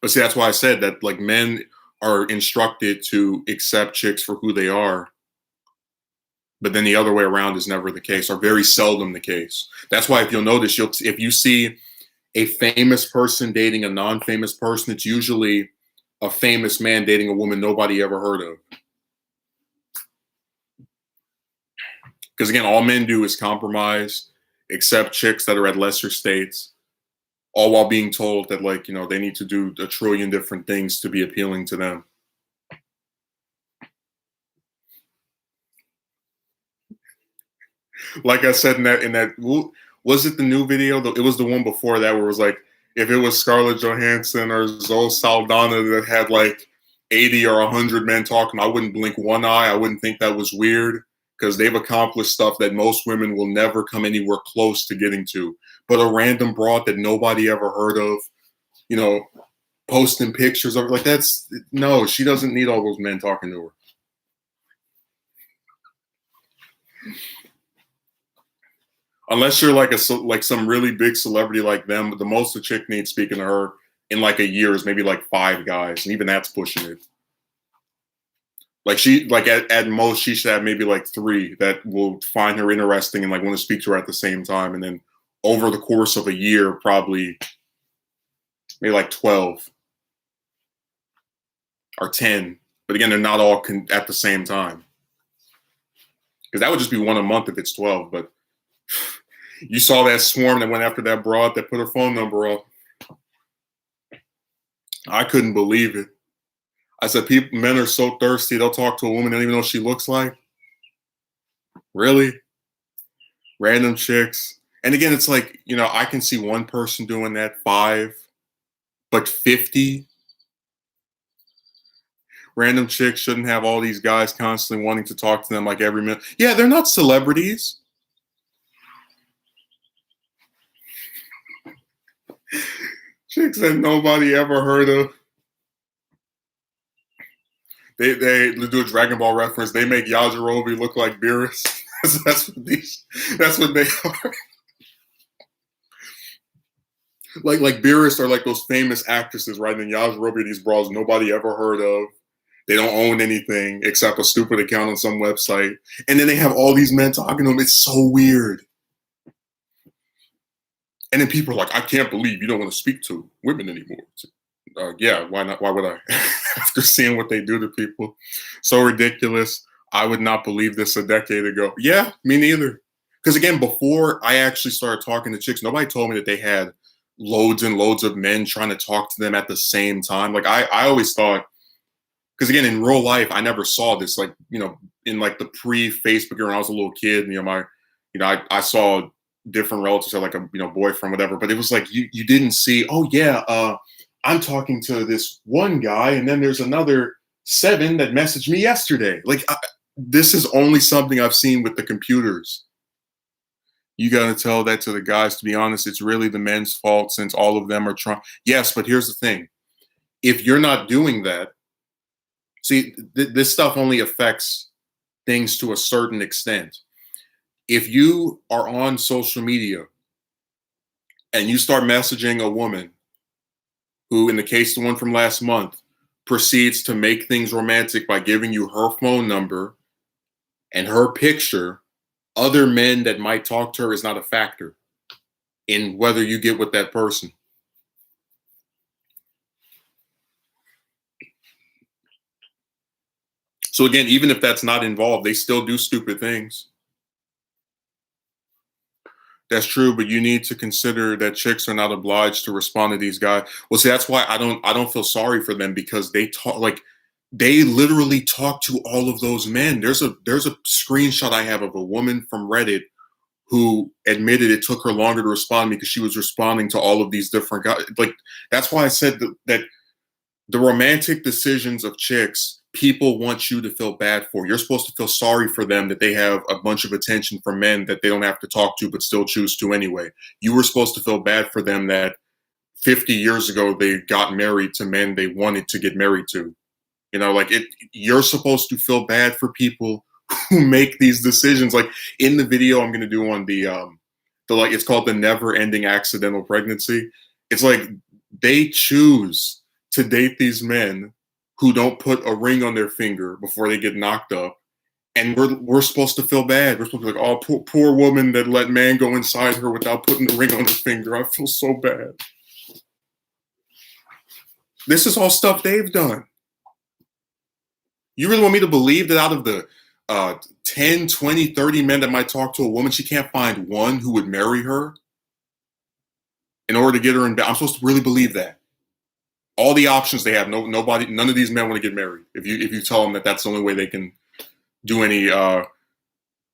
But see, that's why I said that. Like, men are instructed to accept chicks for who they are, but then the other way around is never the case, or very seldom the case. That's why if you'll notice, if you see a famous person dating a non-famous person, it's usually a famous man dating a woman nobody ever heard of. Because again, all men do is compromise, accept chicks that are at lesser states, all while being told that, like, they need to do a trillion different things to be appealing to them. Like I said in that was it the new video? It was the one before that where it was like, if it was Scarlett Johansson or Zoe Saldana that had like 80 or 100 men talking, I wouldn't blink one eye. I wouldn't think that was weird because they've accomplished stuff that most women will never come anywhere close to getting to. But a random broad that nobody ever heard of, posting pictures of her, like, no, she doesn't need all those men talking to her. Unless you're like some really big celebrity like them, the most a chick needs speaking to her in like a year is maybe like 5 guys, and even that's pushing it. Like at most she should have maybe like 3 that will find her interesting and like want to speak to her at the same time, and then over the course of a year, probably maybe like 12 or 10. But again, they're not all at the same time, because that would just be one a month if it's 12. But you saw that swarm that went after that broad that put her phone number up. I couldn't believe it. I said, men are so thirsty, they'll talk to a woman they don't even know what she looks like. Really? Random chicks. And again, it's like, I can see one person doing that, 5, but 50 random chicks shouldn't have all these guys constantly wanting to talk to them like every minute. Yeah, they're not celebrities. Chicks that nobody ever heard of. They do a Dragon Ball reference. They make Yajirobe look like Beerus. That's what they are. Like Beerus are like those famous actresses, right? And Yajirobe, these bras nobody ever heard of. They don't own anything except a stupid account on some website. And then they have all these men talking to them. It's so weird. And then people are like, I can't believe you don't want to speak to women anymore. Yeah, why not? Why would I? After seeing what they do to people. So ridiculous. I would not believe this a decade ago. Yeah, me neither. Because again, before I actually started talking to chicks, nobody told me that they had loads and loads of men trying to talk to them at the same time. Like I always thought, because again, in real life, I never saw this. Like, in like the pre-Facebook era when I was a little kid, I saw different relatives had like a boyfriend, whatever. But it was like you didn't see, oh yeah, I'm talking to this one guy, and then there's another 7 that messaged me yesterday. Like, this is only something I've seen with the computers. You got to tell that to the guys. To be honest, it's really the men's fault since all of them are trying. Yes, but here's the thing. If you're not doing that, see, this stuff only affects things to a certain extent. If you are on social media and you start messaging a woman who, in the case of the one from last month, proceeds to make things romantic by giving you her phone number and her picture, other men that might talk to her is not a factor in whether you get with that person. So again, even if that's not involved, they still do stupid things. That's true, but you need to consider that chicks are not obliged to respond to these guys. Well, see, that's why I don't feel sorry for them, because they literally talk to all of those men. There's a screenshot I have of a woman from Reddit who admitted it took her longer to respond because she was responding to all of these different guys. Like, that's why I said that the romantic decisions of chicks, people want you to feel bad for. You're supposed to feel sorry for them that they have a bunch of attention from men that they don't have to talk to but still choose to anyway. You were supposed to feel bad for them that 50 years ago they got married to men they wanted to get married to. You know, like you're supposed to feel bad for people who make these decisions. Like in the video I'm gonna do on the like it's called the never ending accidental pregnancy. It's like they choose to date these men who don't put a ring on their finger before they get knocked up. And we're supposed to feel bad. We're supposed to be like, oh, poor woman that let man go inside her without putting the ring on her finger. I feel so bad. This is all stuff they've done. You really want me to believe that out of the 10, 20, 30 men that might talk to a woman, she can't find one who would marry her in order to get her in bed? I'm supposed to really believe that. All the options they have, nobody, none of these men want to get married. If you tell them that that's the only way they can do any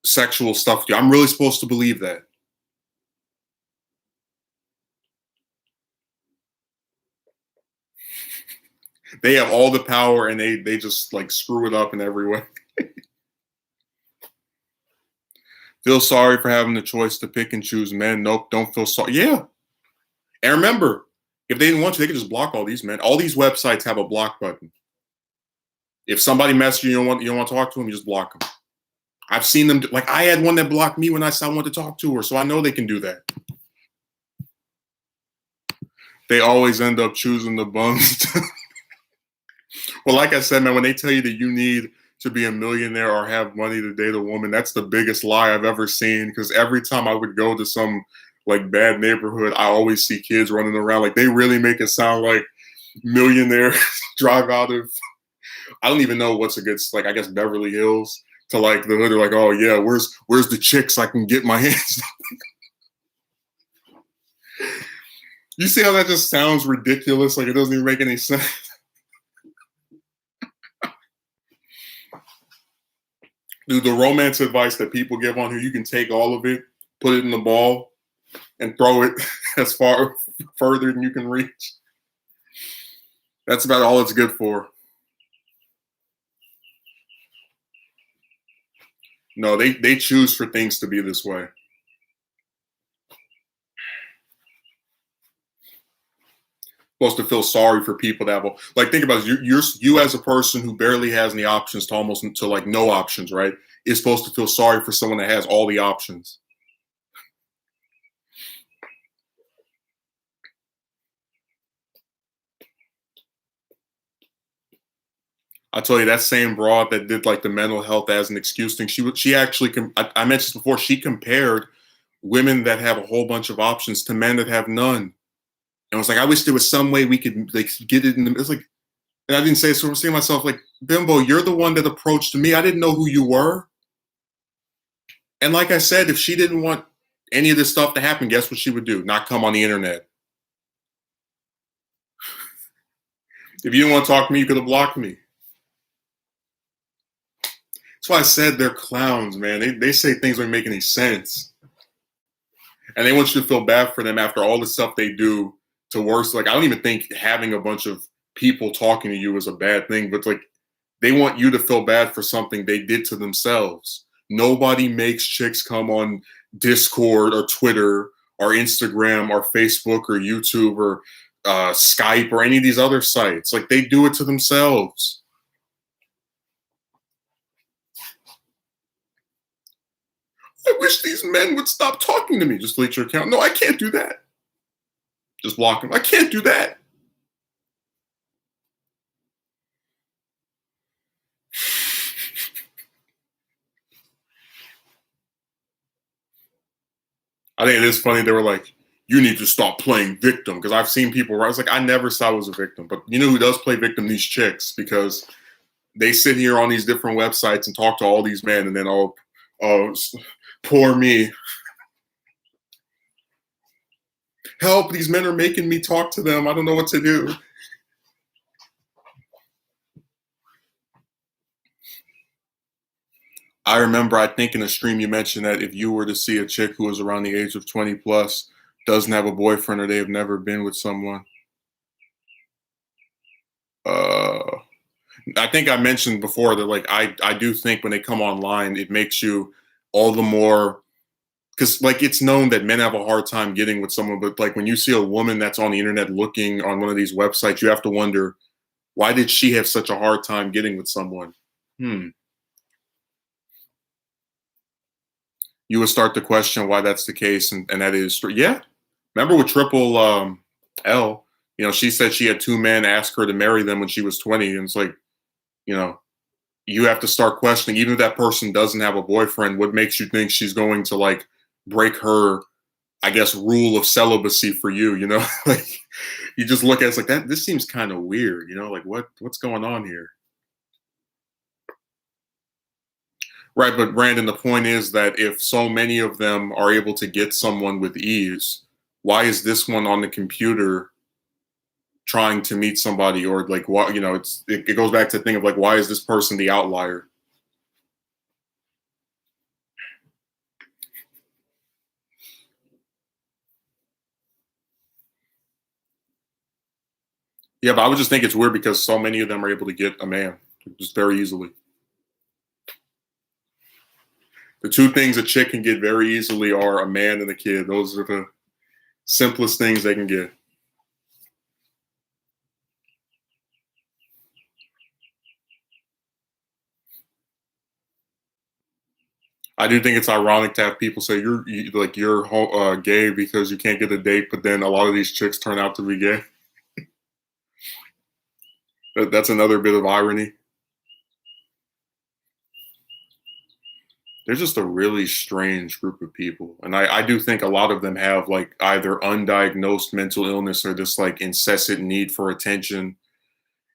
sexual stuff with you, I'm really supposed to believe that. They have all the power and they just like screw it up in every way. Feel sorry for having the choice to pick and choose men. Nope, don't feel sorry. Yeah. And remember, if they didn't want to, they could just block all these men. All these websites have a block button. If somebody messages you, you don't want to talk to them, you just block them. I've seen them, like I had one that blocked me when I said I wanted to talk to her, so I know they can do that. They always end up choosing the bums. Well, like I said, man, when they tell you that you need to be a millionaire or have money to date a woman, that's the biggest lie I've ever seen. Because every time I would go to some like bad neighborhood, I always see kids running around. Like they really make it sound like millionaires drive out of, I don't even know what's a good, like I guess Beverly Hills to like the hood. They're like, oh yeah, where's the chicks I can get my hands on? You see how that just sounds ridiculous? Like it doesn't even make any sense. Dude, the romance advice that people give on here, you can take all of it, put it in the ball, and throw it as far further than you can reach. That's about all it's good for. No, they choose for things to be this way. Supposed to feel sorry for people that will like think about it. You as a person who barely has any options to almost to like no options, right? Is supposed to feel sorry for someone that has all the options. I tell you, that same broad that did like the mental health as an excuse thing, she actually I mentioned this before, she compared women that have a whole bunch of options to men that have none. And I was like, I wish there was some way we could like get it in the, it's like, and I didn't say, so I'm saying to myself, like, Bimbo, you're the one that approached me. I didn't know who you were. And like I said, if she didn't want any of this stuff to happen, guess what she would do? Not come on the internet. If you didn't want to talk to me, you could have blocked me. That's why I said they're clowns, man. They say things don't make any sense. And they want you to feel bad for them after all the stuff they do to worse. Like, I don't even think having a bunch of people talking to you is a bad thing, but like, they want you to feel bad for something they did to themselves. Nobody makes chicks come on Discord or Twitter or Instagram or Facebook or YouTube or Skype or any of these other sites. Like, they do it to themselves. I wish these men would stop talking to me. Just delete your account. No, I can't do that. Just block them. I can't do that. I think it is funny. They were like, you need to stop playing victim. Because I've seen people where I was like, I never saw I was a victim. But you know who does play victim? These chicks. Because they sit here on these different websites and talk to all these men. And then, oh, poor me. Help, these men are making me talk to them. I don't know what to do. I remember, I think in a stream you mentioned that if you were to see a chick who was around the age of 20 plus, doesn't have a boyfriend or they have never been with someone. I think I mentioned before that like I do think when they come online, it makes you all the more because like it's known that men have a hard time getting with someone, but like when you see a woman that's on the internet looking on one of these websites, you have to wonder, why did she have such a hard time getting with someone? Hmm. You would start to question why that's the case, and that is true. Yeah. Remember with Triple L, she said she had two men ask her to marry them when she was 20. And it's like, you know, you have to start questioning, even if that person doesn't have a boyfriend, what makes you think she's going to like break her, I guess, rule of celibacy for you, like you just look at it's like that, this seems kind of weird, like what's going on here? Right, but Brandon, the point is that if so many of them are able to get someone with ease, why is this one on the computer trying to meet somebody, or like what, it goes back to the thing of like, why is this person the outlier? Yeah, but I would just think it's weird because so many of them are able to get a man just very easily. The two things a chick can get very easily are a man and a kid. Those are the simplest things they can get. I do think it's ironic to have people say you're gay because you can't get a date, but then a lot of these chicks turn out to be gay. That's another bit of irony. They're just a really strange group of people, and I do think a lot of them have like either undiagnosed mental illness or this like incessant need for attention.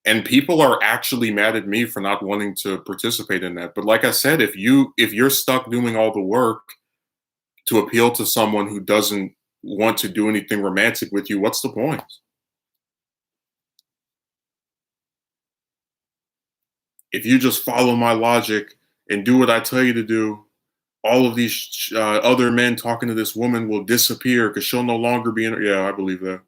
And people are actually mad at me for not wanting to participate in that. But like I said, if you're stuck doing all the work to appeal to someone who doesn't want to do anything romantic with you, what's the point? If you just follow my logic and do what I tell you to do, all of these other men talking to this woman will disappear because she'll no longer be in. Yeah, I believe that.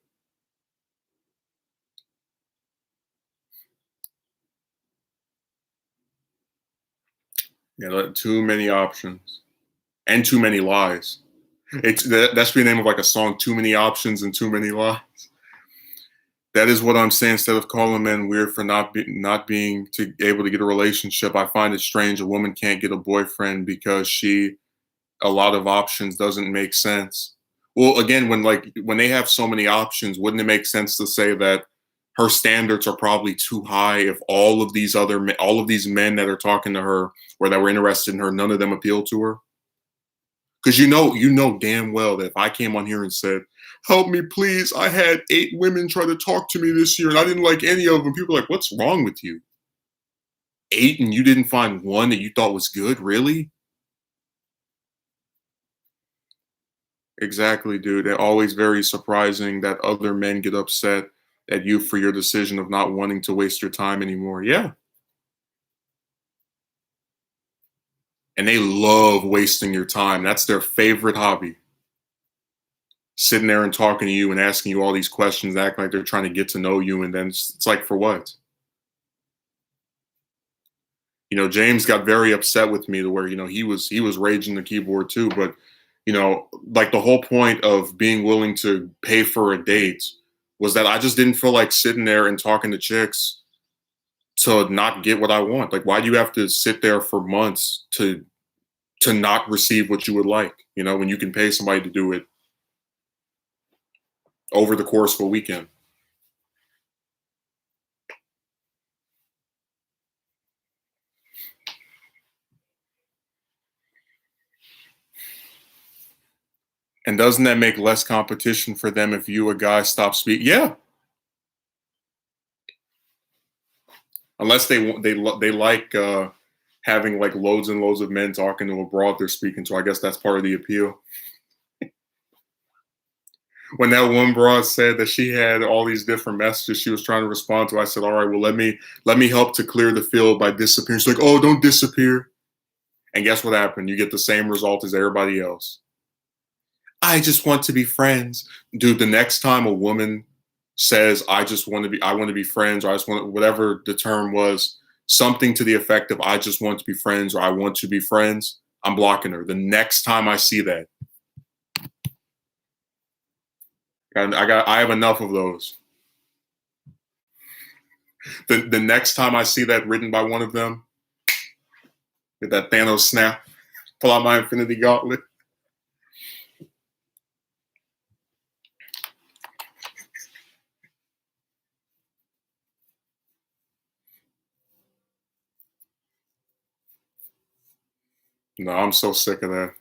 Yeah, too many options and too many lies. That should be the name of like a song. Too many options and too many lies. That is what I'm saying. Instead of calling men weird for not being able to get a relationship, I find it strange a woman can't get a boyfriend because she a lot of options doesn't make sense. Well, again, when they have so many options, wouldn't it make sense to say that her standards are probably too high if all of these men that are talking to her or that were interested in her, none of them appeal to her? Because you know damn well that if I came on here and said, "Help me, please. I had 8 women try to talk to me this year and I didn't like any of them." People are like, "What's wrong with you? 8 and you didn't find one that you thought was good? Really?" Exactly, dude. And always very surprising that other men get upset at you for your decision of not wanting to waste your time anymore. Yeah. And they love wasting your time. That's their favorite hobby. Sitting there and talking to you and asking you all these questions, acting like they're trying to get to know you. And then it's like, for what? James got very upset with me to where, he was raging the keyboard too. But, like the whole point of being willing to pay for a date was that I just didn't feel like sitting there and talking to chicks to not get what I want. Like, why do you have to sit there for months to not receive what you would like? When you can pay somebody to do it over the course of a weekend. And doesn't that make less competition for them if you, a guy, stop speaking? Yeah, unless they like having like loads and loads of men talking to a broad they're speaking to. I guess that's part of the appeal. When that one broad said that she had all these different messages she was trying to respond to, I said, "All right, well, let me help to clear the field by disappearing." She's like, "Oh, don't disappear." And guess what happened? You get the same result as everybody else. I just want to be friends. Dude, the next time a woman says, I want to be friends, or I just want whatever the term was, something to the effect of I just want to be friends or I want to be friends, I'm blocking her. The next time I see that, I have enough of those. The next time I see that written by one of them, with that Thanos snap, pull out my Infinity Gauntlet. No, I'm so sick of that.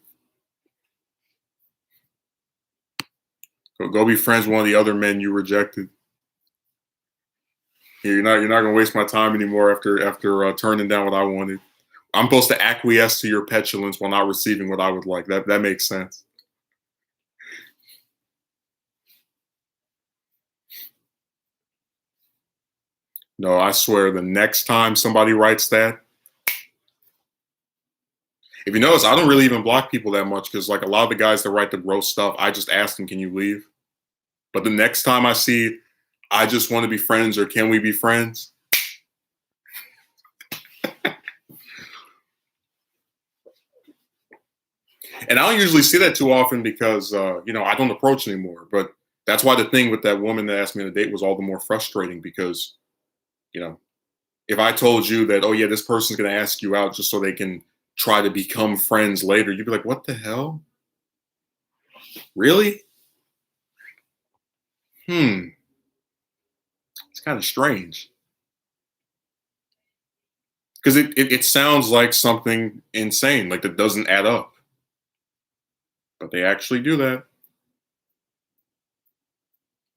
Go be friends with one of the other men you rejected. You're not gonna waste my time anymore after turning down what I wanted. I'm supposed to acquiesce to your petulance while not receiving what I would like. That makes sense. No, I swear the next time somebody writes that, if you notice, I don't really even block people that much because like a lot of the guys that write the gross stuff, I just ask them, can you leave? But the next time I see, I just want to be friends or can we be friends? And I don't usually see that too often because, I don't approach anymore. But that's why the thing with that woman that asked me on a date was all the more frustrating because, you know, if I told you that, oh, yeah, this person's going to ask you out just so they can try to become friends later, you'd be like, what the hell? Really? Hmm. It's kind of strange because it sounds like something insane, like that doesn't add up. But they actually do that.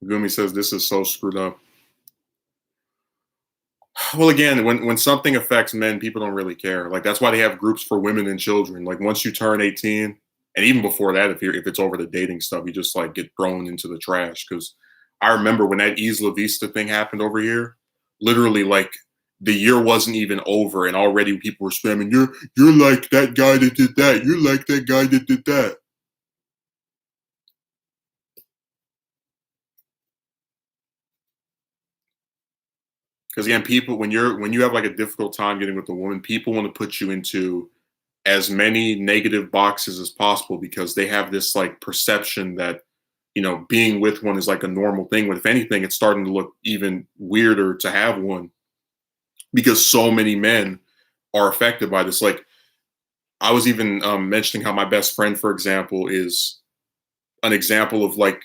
Gumi says this is so screwed up. Well, again, when something affects men, people don't really care. Like that's why they have groups for women and children. Like once you turn 18, and even before that, if it's over the dating stuff, you just like get thrown into the trash. Because I remember when that Isla Vista thing happened over here, literally like the year wasn't even over, and already people were spamming. You're like that guy that did that. You're like that guy that did that. Because again, people when you have like a difficult time getting with a woman, people want to put you into as many negative boxes as possible because they have this like perception that being with one is like a normal thing. But if anything, it's starting to look even weirder to have one because so many men are affected by this. Like I was even mentioning how my best friend, for example, is an example of like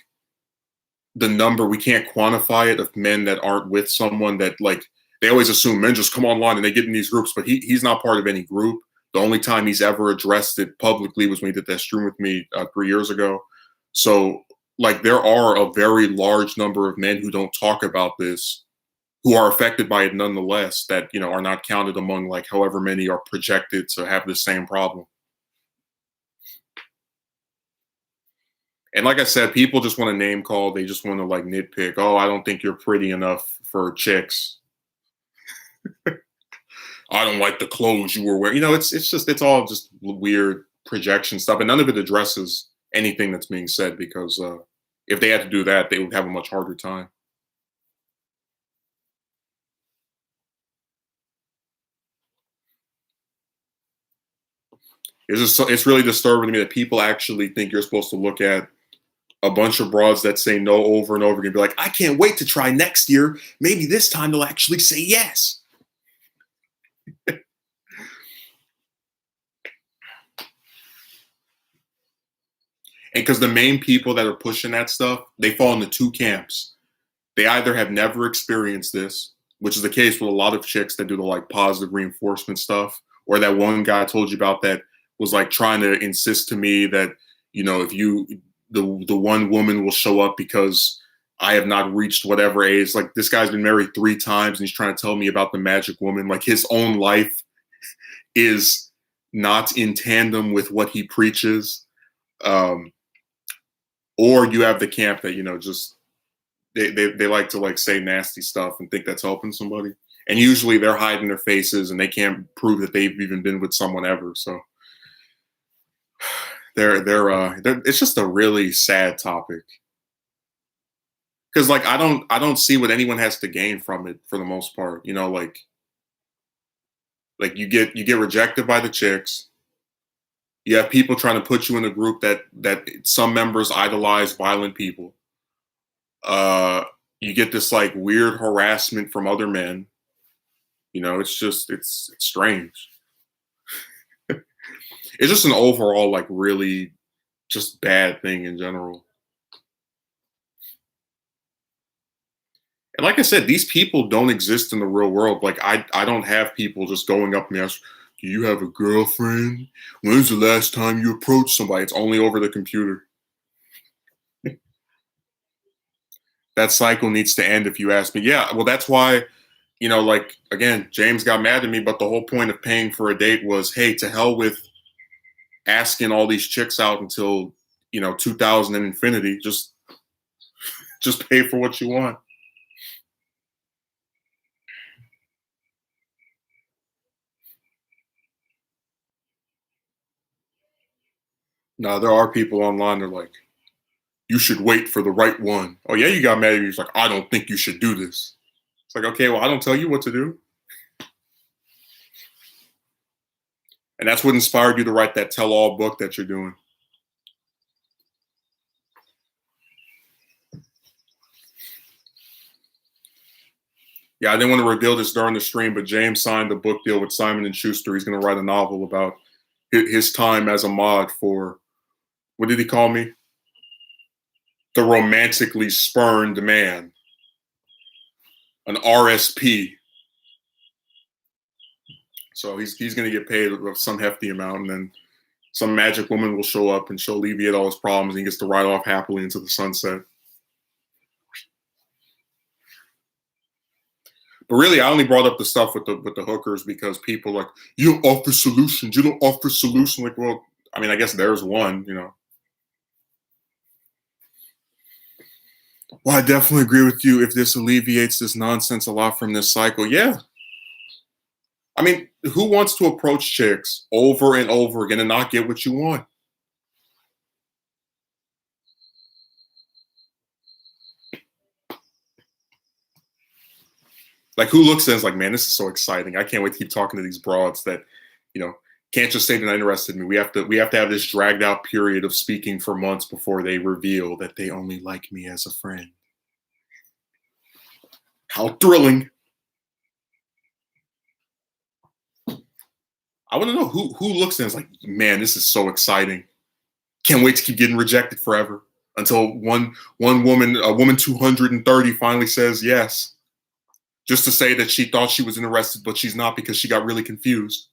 the number we can't quantify it of men that aren't with someone that like they always assume men just come online and they get in these groups, but he's not part of any group. The only time he's ever addressed it publicly was when he did that stream with me 3 years ago. So like there are a very large number of men who don't talk about this who are affected by it nonetheless that are not counted among like however many are projected to have the same problem. And like I said, people just want to name call. They just want to like nitpick. Oh, I don't think you're pretty enough for chicks. I don't like the clothes you were wearing. It's all just weird projection stuff, and none of it addresses anything that's being said because if they had to do that, they would have a much harder time. It's really disturbing to me that people actually think you're supposed to look at a bunch of broads that say no over and over again, be like, I can't wait to try next year. Maybe this time they'll actually say yes. And because the main people that are pushing that stuff, they fall into two camps. They either have never experienced this, which is the case with a lot of chicks that do the like positive reinforcement stuff, or that one guy I told you about that was like trying to insist to me that, if the one woman will show up because I have not reached whatever age. Like this guy's been married 3 times and he's trying to tell me about the magic woman. Like his own life is not in tandem with what he preaches. Um, or you have the camp that just they like to like say nasty stuff and think that's helping somebody, and usually they're hiding their faces and they can't prove that they've even been with someone ever. So they're it's just a really sad topic because like I don't see what anyone has to gain from it for the most part. Like you get rejected by the chicks. You have people trying to put you in a group that some members idolize violent people. Uh, you get this like weird harassment from other men. You know, it's strange. It's just an overall like really just bad thing in general. And like I said, these people don't exist in the real world. Like I don't have people just going up to me and ask, "Do you have a girlfriend? When's the last time you approached somebody?" It's only over the computer. That cycle needs to end if you ask me. Yeah, well, that's why, like again, James got mad at me, but the whole point of paying for a date was, hey, to hell with asking all these chicks out until 2000 and infinity. Just pay for what you want. Now there are people online. They're like, you should wait for the right one. Oh yeah, you got mad at me. He's like, I don't think you should do this. It's like, okay, well, I don't tell you what to do. And that's what inspired you to write that tell-all book that you're doing. Yeah, I didn't want to reveal this during the stream, but James signed a book deal with Simon and Schuster. He's going to write a novel about his time as a mod for, what did he call me? The romantically spurned man, an RSP. So he's going to get paid some hefty amount, and then some magic woman will show up and she'll alleviate all his problems, and he gets to ride off happily into the sunset. But really, I only brought up the stuff with the hookers because people like, you don't offer solutions. You don't offer solutions. Like, well, I mean, I guess there's one. Well, I definitely agree with you. If this alleviates this nonsense a lot from this cycle, yeah. I mean, who wants to approach chicks over and over again and not get what you want? Like, who looks at it and is like, man, this is so exciting. I can't wait to keep talking to these broads that, you know, can't just say they're not interested in me. We have to have this dragged out period of speaking for months before they reveal that they only like me as a friend. How thrilling. I want to know who looks at it and is like, man, this is so exciting. Can't wait to keep getting rejected forever until one woman, a woman 230, finally says yes, just to say that she thought she was interested, but she's not because she got really confused.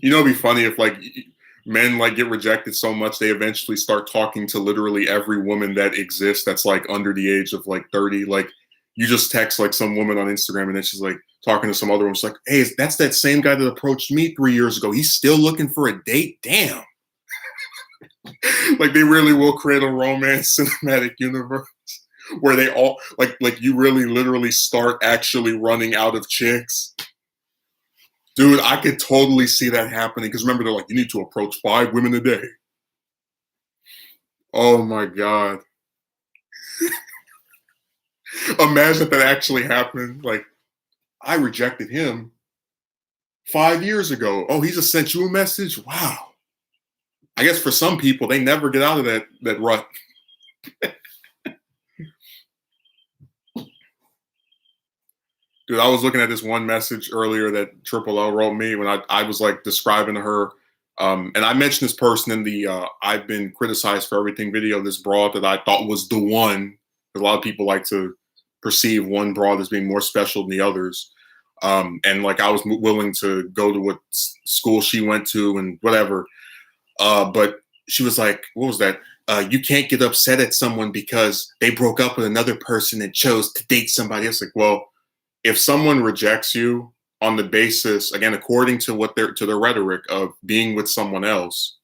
It'd be funny if like men like get rejected so much they eventually start talking to literally every woman that exists that's like under the age of like 30. Like you just text like some woman on Instagram and then she's like talking to some other one. She's like, hey, that's that same guy that approached me 3 years ago. He's still looking for a date. Damn. Like they really will create a romance cinematic universe where they all like you really literally start actually running out of chicks. Dude, I could totally see that happening because remember, they're like, you need to approach 5 women a day. Oh my God. Imagine if that actually happened. Like, I rejected him 5 years ago. Oh, he just sent you a message? Wow. I guess for some people, they never get out of that rut. Dude, I was looking at this one message earlier that Triple L wrote me when I was like describing to her. And I mentioned this person in the I've been criticized for everything video, this broad that I thought was the one. Because a lot of people like to perceive one broad as being more special than the others. And like I was willing to go to what school she went to and whatever. But she was like, what was that? You can't get upset at someone because they broke up with another person and chose to date somebody else. Like, well, if someone rejects you on the basis, again, according to their rhetoric of being with someone else,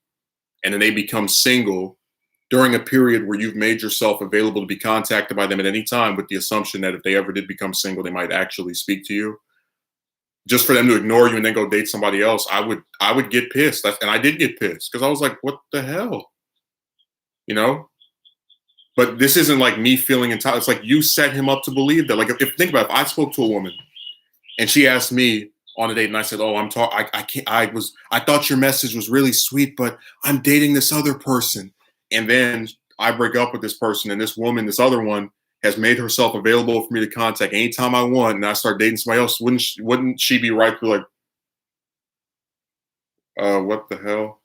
and then they become single during a period where you've made yourself available to be contacted by them at any time, with the assumption that if they ever did become single, they might actually speak to you. Just for them to ignore you and then go date somebody else, I would get pissed, and I did get pissed because I was like, what the hell, you know? But this isn't like me feeling entitled. It's like you set him up to believe that. Like, if think about it, if I spoke to a woman and she asked me on a date and I said, "Oh, I can't. I thought your message was really sweet, but I'm dating this other person." And then I break up with this person and this woman, this other one, has made herself available for me to contact anytime I want, and I start dating somebody else, wouldn't she be right to like, what the hell?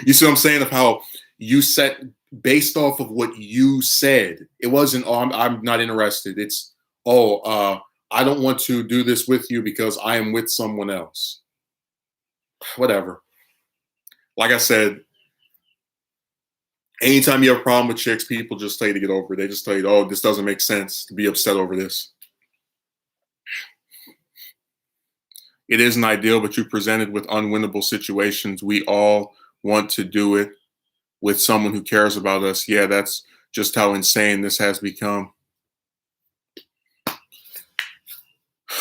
You see what I'm saying? Of how you set based off of what you said. It wasn't, oh, I'm not interested. It's, oh, I don't want to do this with you because I am with someone else. Whatever. Like I said, anytime you have a problem with chicks, people just tell you to get over it. They just tell you, oh, this doesn't make sense to be upset over this. It isn't ideal, but you're presented with unwinnable situations. We all want to do it with someone who cares about us. Yeah, that's just how insane this has become.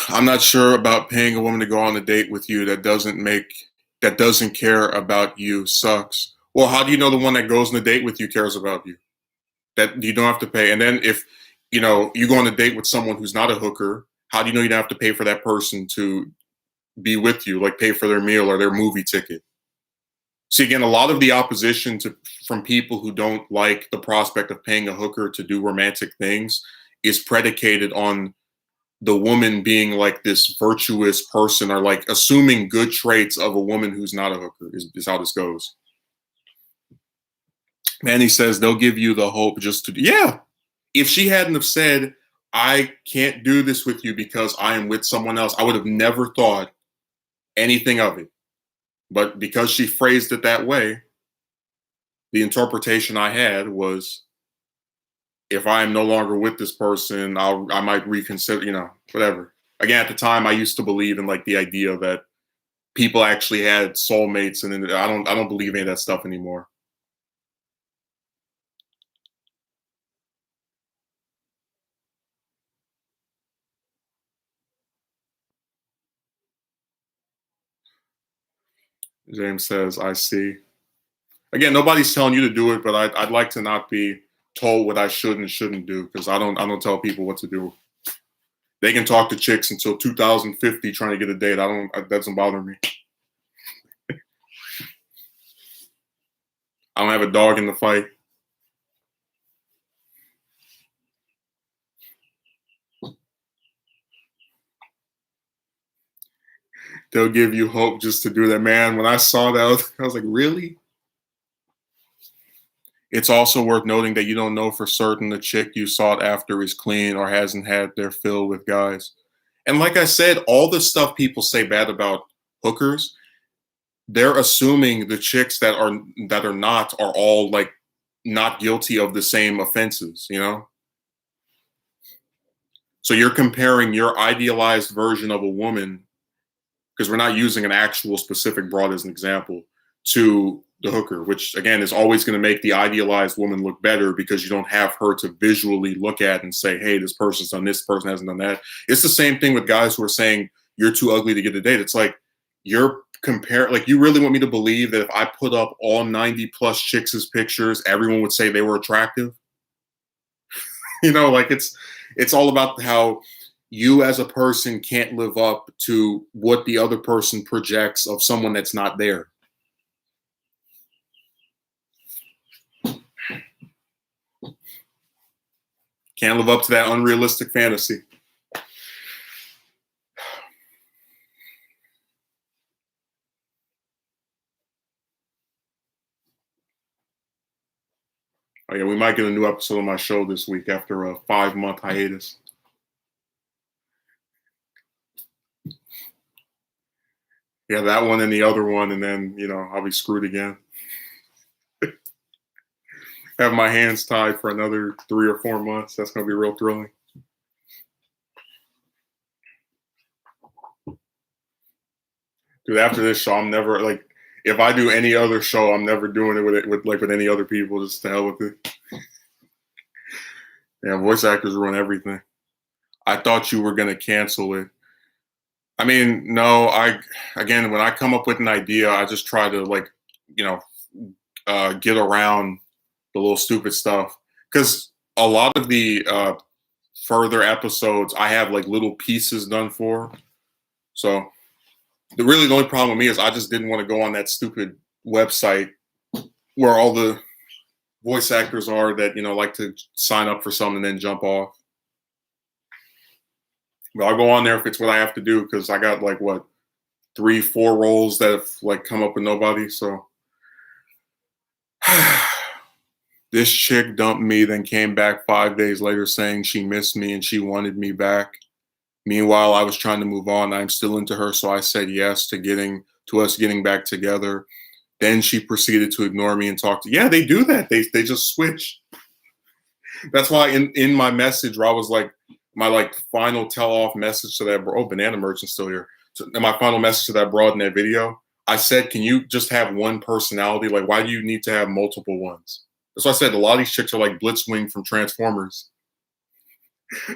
I'm not sure about paying a woman to go on a date with you that doesn't care about you sucks. Well, how do you know the one that goes on a date with you cares about you? That you don't have to pay. And then if you go on a date with someone who's not a hooker, how do you know you don't have to pay for that person to be with you, like pay for their meal or their movie ticket? See, again, a lot of the opposition from people who don't like the prospect of paying a hooker to do romantic things is predicated on the woman being like this virtuous person, or like assuming good traits of a woman who's not a hooker is how this goes. Manny says they'll give you the hope just to, yeah. If she hadn't have said, I can't do this with you because I am with someone else, I would have never thought anything of it. But because she phrased it that way, the interpretation I had was, if I am no longer with this person, I might reconsider, whatever. Again, at the time, I used to believe in like the idea that people actually had soulmates, and I don't believe any of that stuff anymore. James says, I see. Again, nobody's telling you to do it, but I'd like to not be told what I should and shouldn't do, because I don't tell people what to do. They can talk to chicks until 2050 trying to get a date. That doesn't bother me. I don't have a dog in the fight. They'll give you hope just to do that. Man, when I saw that, I was like, really? It's also worth noting that you don't know for certain the chick you sought after is clean or hasn't had their fill with guys. And like I said, all the stuff people say bad about hookers, they're assuming the chicks that are not are all like not guilty of the same offenses, So you're comparing your idealized version of a woman, because we're not using an actual specific broad as an example, to the hooker, which again is always going to make the idealized woman look better because you don't have her to visually look at and say, hey, this person's done this, person hasn't done that. It's the same thing with guys who are saying you're too ugly to get a date. It's like you're like, you really want me to believe that if I put up all 90 plus chicks' pictures, everyone would say they were attractive? Like it's all about how you as a person can't live up to what the other person projects of someone that's not there. Can't live up to that unrealistic fantasy. Oh yeah, we might get a new episode of my show this week after a 5-month hiatus. Yeah, that one and the other one, and then, I'll be screwed again. Have my hands tied for another 3 or 4 months. That's going to be real thrilling. Dude, after this show, I'm never, like, if I do any other show, I'm never doing it with any other people. Just to hell with it. Yeah, voice actors ruin everything. I thought you were going to cancel it. I mean, no, again, when I come up with an idea, I just try to get around the little stupid stuff. Because a lot of the further episodes, I have like little pieces done for. So the only problem with me is I just didn't want to go on that stupid website where all the voice actors are that like to sign up for something and then jump off. But I'll go on there if it's what I have to do because I got like what 3, 4 roles that have like come up with nobody. So this chick dumped me, then came back 5 days later saying she missed me and she wanted me back. Meanwhile, I was trying to move on. I'm still into her, so I said yes to us getting back together. Then she proceeded to ignore me and talk to. Yeah, they do that. They just switch. That's why in my message, where I was like my like final tell off message to that. Oh, Banana Merchant's still here. So, my final message to that broad in that video, I said, can you just have one personality? Like, why do you need to have multiple ones? That's why I said a lot of these chicks are like Blitzwing from Transformers.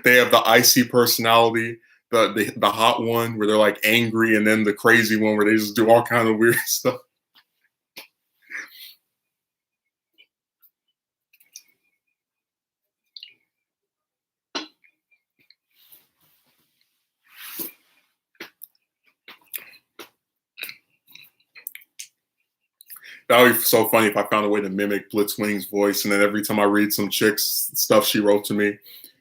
They have the icy personality, the hot one where they're like angry, and then the crazy one where they just do all kind of weird stuff. That would be so funny if I found a way to mimic Blitzwing's voice, and then every time I read some chick's stuff she wrote to me,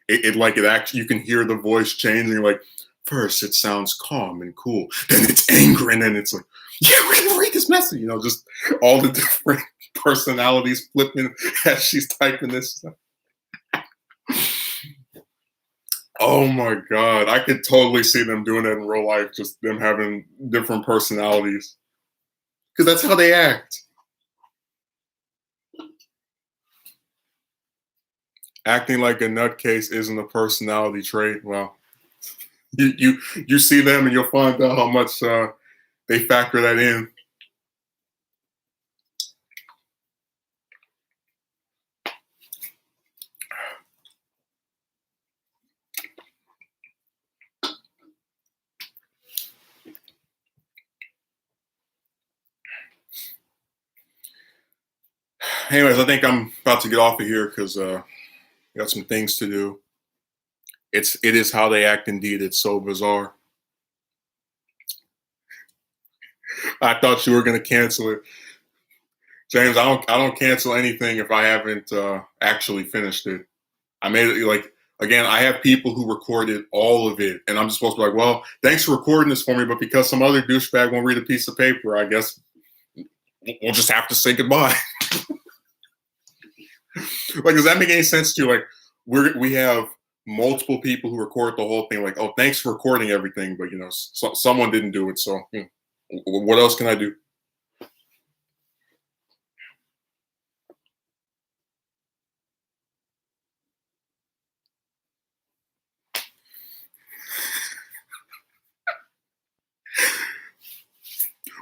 it actually you can hear the voice changing. Like first it sounds calm and cool, then it's angry, and then it's like, yeah, we're gonna read this message. Just all the different personalities flipping as she's typing this stuff. Oh my god, I could totally see them doing that in real life. Just them having different personalities, because that's how they act. Acting like a nutcase isn't a personality trait. Well, you see them and you'll find out how much they factor that in. Anyways, I think I'm about to get off of here because I got some things to do. It is how they act indeed. It's so bizarre. I thought you were gonna cancel it. James, I don't cancel anything if I haven't actually finished it. I made it like again, I have people who recorded all of it, and I'm just supposed to be like, well, thanks for recording this for me, but because some other douchebag won't read a piece of paper, I guess we'll just have to say goodbye. Like, does that make any sense to you? Like, we have multiple people who record the whole thing. Like, oh, thanks for recording everything, but someone didn't do it. So, what else can I do?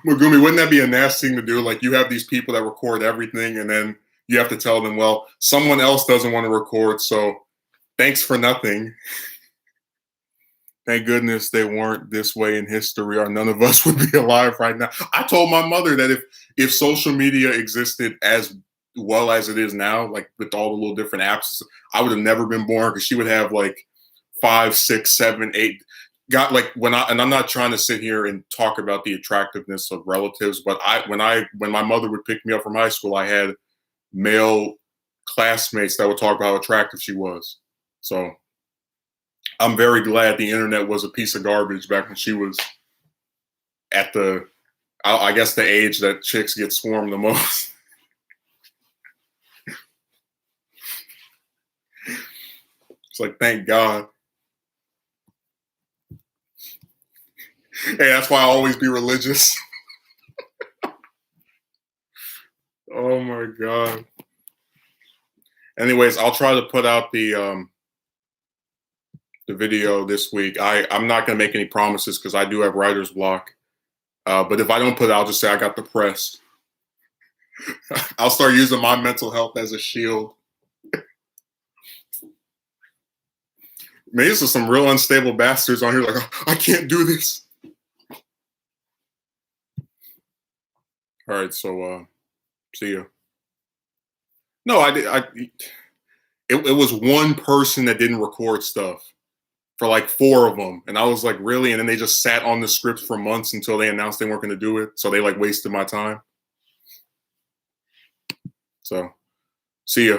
Magumi, wouldn't that be a nasty thing to do? Like, you have these people that record everything, and then you have to tell them, well, someone else doesn't want to record, so thanks for nothing. Thank goodness they weren't this way in history, or none of us would be alive right now. I told my mother that if social media existed as well as it is now, like with all the little different apps, I would have never been born because she would have like 5, 6, 7, 8. Got like and I'm not trying to sit here and talk about the attractiveness of relatives, but when my mother would pick me up from high school, I had male classmates that would talk about how attractive she was. So I'm very glad the internet was a piece of garbage back when she was at I guess the age that chicks get swarmed the most. It's like, thank God. Hey, that's why I always be religious. Oh my God. Anyways, I'll try to put out the video this week. I'm not gonna make any promises because I do have writer's block. But if I don't put it, I'll just say I got depressed. I'll start using my mental health as a shield. Maybe this is some real unstable bastards on here like, oh, I can't do this. All right, so see ya. No, I did. It was one person that didn't record stuff for like 4 of them, and I was like, really? And then they just sat on the script for months until they announced they weren't going to do it. So they like wasted my time. So See ya.